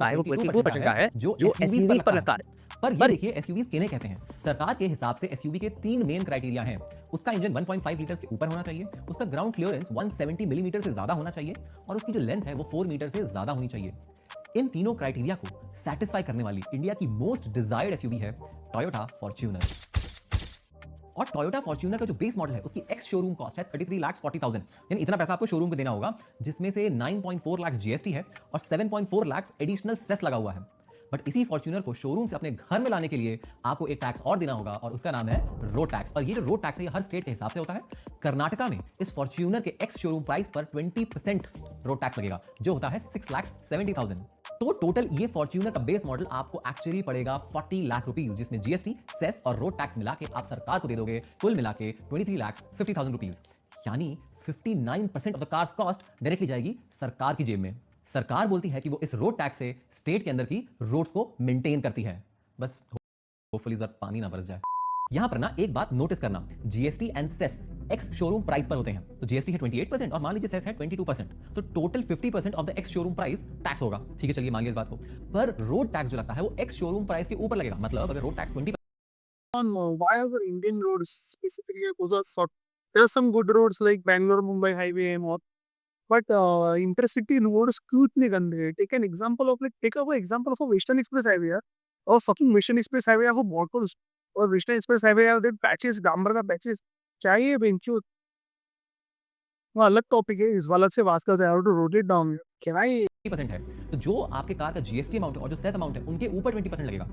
है वो 22% का है जो एसयूवीज पर लगता है। पर ये देखिए एसयूवीज किन्हें कहते हैं। सरकार के हिसाब से एसयूवी के 3 मेन क्राइटेरिया हैं। उसका इंजन 1.5 लीटर के ऊपर होना चाहिए, उसका ग्राउंड क्लियरेंस 170 मिलीमीटर से ज्यादा होना चाहिए और उसकी जो लेंथ है वो 4 मीटर से ज्यादा होनी चाहिए। इन तीनों क्राइटेरिया को सैटिस्फाई करने वाली इंडिया की मोस्ट डिजायर्ड एसयूवी है टोयोटा फॉर्च्यूनर। और टोयोटा फॉर्च्यूनर का जो बेस मॉडल है उसकी एक्स शोरूम कॉस्ट है 33,40,000, यानी इतना पैसा आपको शोरूम को देना होगा, जिसमें से 9.4 लाख जीएसटी है और 7.4 लाख एडिशनल सेस लगा हुआ है। बट इसी फॉर्च्यूनर को शोरूम से अपने घर में लाने के लिए आपको एक टैक्स और देना होगा और उसका नाम है रोड टैक्स। और ये जो रोड टैक्स है ये हर स्टेट के हिसाब से होता है। कर्नाटका में इस फॉर्च्यूनर के एक्स शोरूम प्राइस पर 20% रोड टैक्स लगेगा जो होता है 6,70,000। तो टोटल ये फॉर्च्यूनर का बेस मॉडल आपको एक्चुअली पड़ेगा 40 लाख रुपीज, जिसमें जीएसटी, सेस और रोड टैक्स मिला के आप सरकार को दे दोगे कुल मिला के 23,50,000 रुपीज, यानी 59% of the cars cost directly जाएगी सरकार की जेब में। सरकार बोलती है कि वो इस रोड टैक्स से स्टेट के अंदर की रोड्स को मेंटेन करती है। बस होपफुली इस बार पानी ना बरस जाए। यहां पर ना एक बात नोटिस करना, GST and cess ex showroom price पर होते हैं। तो जीएसटी है 28% और मान लीजिए सेस है 22%, तो total 50% of the x showroom price tax होगा। ठीक है, चलिए मान लीजिए इस बात को। पर रोड टैक्स जो लगता है वो एक्स शोरूम प्राइस के ऊपर लगेगा। मतलब अगर road tax 20 why are the Indian roads specifically there are some good roads like Bangalore Mumbai highway and all, but intercity roads क्यों इतने गंदे हैं? Take an example of a Western Express highway यार, और fucking Western Express highway आपको बहुत और Western Express highway यार देख पैचेस, डांबर का पैचेस चाहिए बेंचो, वो अलग टॉपिक है। इस वाला से बात करते हैं, to road it down क्या है 20% है। तो जो आपके कार का जीएसटी अमाउंट है और जो सेस अमाउंट है उनके ऊपर 20% लगेगा।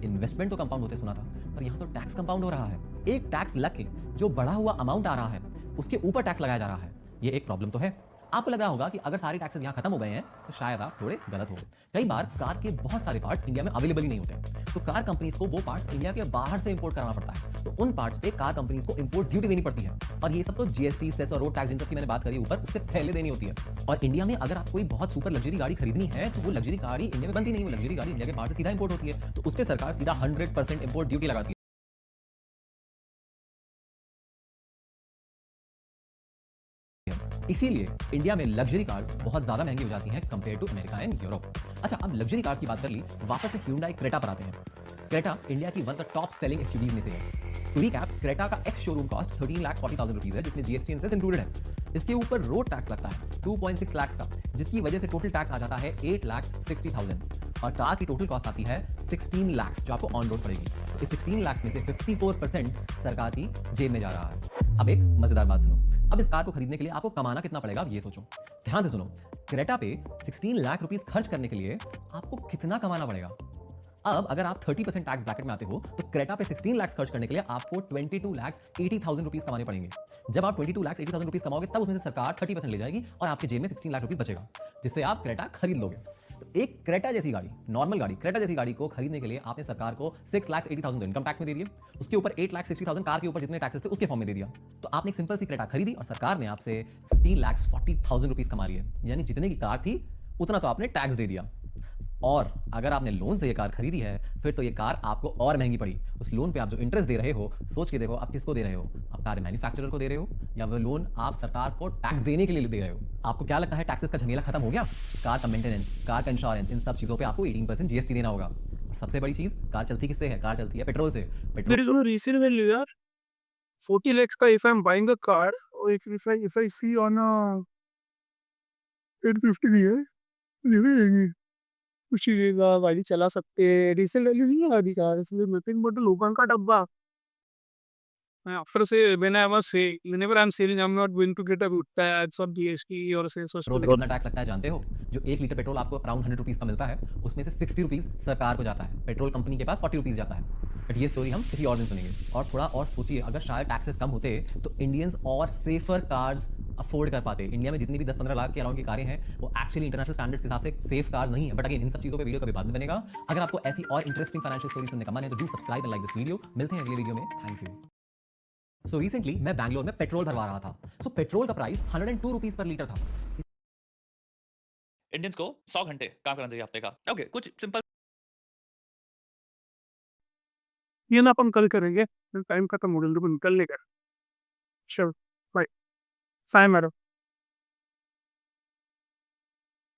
इन्वेस्टमेंट तो कंपाउंड होते सुना था, पर यहाँ तो टैक्स कंपाउंड हो रहा है। एक टैक्स लग के जो बढ़ा हुआ अमाउंट आ रहा है उसके ऊपर टैक्स लगाया जा रहा है। ये एक प्रॉब्लम तो है। आपको लग रहा होगा कि अगर सारे टैक्सेस यहाँ खत्म हो गए हैं तो शायद आप थोड़े गलत हो। कई बार कार के बहुत सारे पार्ट्स इंडिया में अवेलेबल ही नहीं होते हैं, तो कार कंपनीज को वो पार्ट्स इंडिया के बाहर से इंपोर्ट कराना पड़ता है। तो उन पार्ट्स पे कार कंपनीज को इंपोर्ट ड्यूटी देनी पड़ती है, और ये सब तो जीएसटी, सेस और रोड टैक्स जिन सब की मैंने बात करी ऊपर, उससे पहले देनी होती है। और इंडिया में अगर आपको कोई बहुत सुपर लग्जरी गाड़ी खरीदनी है तो वो लग्जरी गाड़ी इंडिया में बनती नहीं, वो लग्जरी गाड़ी इंडिया के बाहर से सीधा इंपोर्ट होती है। तो उस पर सरकार सीधा 100% इंपोर्ट ड्यूटी लगाती है। इसीलिए इंडिया में लग्जरी कार्स बहुत ज्यादा महंगी हो जाती हैं compare to America and Europe. अच्छा, अब लग्जरी कार्स की बात कर ली, वापस से Hyundai Creta पर आते हैं। क्रेटा इंडिया की one of the top selling SUVs में से है। टू रिकैप, क्रेटा का एक्स शोरूम कॉस्ट 13,40,000 रुपीज है, जिसमें जीएसटी एंड सेस इंक्लूडेड है। इसके ऊपर रोड टैक्स लगता है 2.6 लाख का, जिसकी वजह से टोटल टैक्स आ जाता है 8,60,000 और कार की टोटल कॉस्ट आती है 16 लाख जो आपको ऑन रोड पड़ेगी। इस 16 लाख में से 54% सरकार की जेब में जा रहा है। अब एक मजेदार बात सुनो, अब इस कार को खरीदने के लिए आपको कमाना कितना पड़ेगा, अब ये सोचो, ध्यान से सुनो। क्रेटा पे 16 लाख रुपीस खर्च करने के लिए आपको कितना कमाना पड़ेगा? अब अगर आप 30% टैक्स ब्रैकेट में आते हो तो क्रेटा पे 16 लाख खर्च करने के लिए आपको 22,80,000 रुपीस कमाने पड़ेंगे। जब आप 22,80,000 रुपीस कमाओगे तब उसमें से सरकार 30% ले जाएगी और आपके जेब में 16 लाख रुपीस बचेगा, जिससे आप क्रेटा खरीद लोगे। तो एक क्रेटा जैसी गाड़ी, नॉर्मल गाड़ी, क्रेटा जैसी गाड़ी को खरीदने के लिए आपने सरकार को 6,80,000 इनकम टैक्स में दे दिए, उसके ऊपर 8,60,000 कार के ऊपर जितने टैक्सेस थे उसके फॉर्म में दे दिया। तो आपने एक सिंपल सी क्रेटा खरीदी और सरकार ने आपसे 15,40,000 रुपीस कमा लिए, यानी जितने की कार थी उतना तो आपने टैक्स दे दिया। और अगर आपने लोन से ये कार खरीदी है फिर तो ये कार आपको और महंगी पड़ी। उस लोन पे आप जो इंटरेस्ट दे रहे हो, सोच के देखो आप किसको दे रहे हो, आप कार मैन्युफैक्चरर को दे रहे हो या वो लोन आप सरकार को टैक्स देने के लिए दे रहे हो। आपको क्या लगता है टैक्सेस का झमेला खत्म हो गया? कार का मेंटेनेंस, कार का इंश्योरेंस, इन सब चीजों पे आपको 18% जीएसटी देना होगा। और सबसे बड़ी चीज, कार चलती किससे है? कार चलती है पेट्रोल से। There is no resale value यार। 40 lakhs का if I am buying a car if I see on a 850 भी है देखेंगे कुछ गाड़ी चला सकते हैं रीसेल वैल्यू नहीं है गाड़ी का इसलिए नथिंग बट लोगों का डब्बा After say when I was saying, whenever I'm saying I'm not going to get a good tax or GST or say petrol social. पे कितना टैक्स लगता है जानते हो? जो 1 लीटर पेट्रोल आपको अराउंड 100 रुपीज़ का मिलता है, उसमें से 60 रुपीज़ सरकार को जाता है। पेट्रोल कंपनी के पास 40 रुपीज़ जाता है। बट ये स्टोरी हम किसी और दिन सुनेंगे। और थोड़ा और सोचिए, अगर शायद टैक्सेस कम होते तो इंडियंस और सेफर कार्स अफोर्ड कर पाते। इंडिया में जितनी भी 10-15 लाख के अराउंड की कारें हैं, वो एक्चुअली इंटरनेशनल स्टैंडर्ड्स के हिसाब से सेफ कार्स नहीं है। बट अगेन, इन सब चीज़ों पे वीडियो कभी बाद में बनेगा। अगर आपको ऐसी और इंटरेस्टिंग फाइनेंशियल स्टोरी सुनने का मन है तो do subscribe and like this video. मिलते हैं अगले वीडियो में। Thank you. सो रिसेंटली मैं बैंगलोर में पेट्रोल भरवा रहा था। सो पेट्रोल का प्राइस 102 रुपीज़ पर लीटर था। इंडियंस को 100 घंटे काम करना चाहिए हफ्ते का। ओके, कुछ सिंपल ये ना अपन कल करेंगे टाइम खत्म हो गया निकलने का चल बाय साय मारो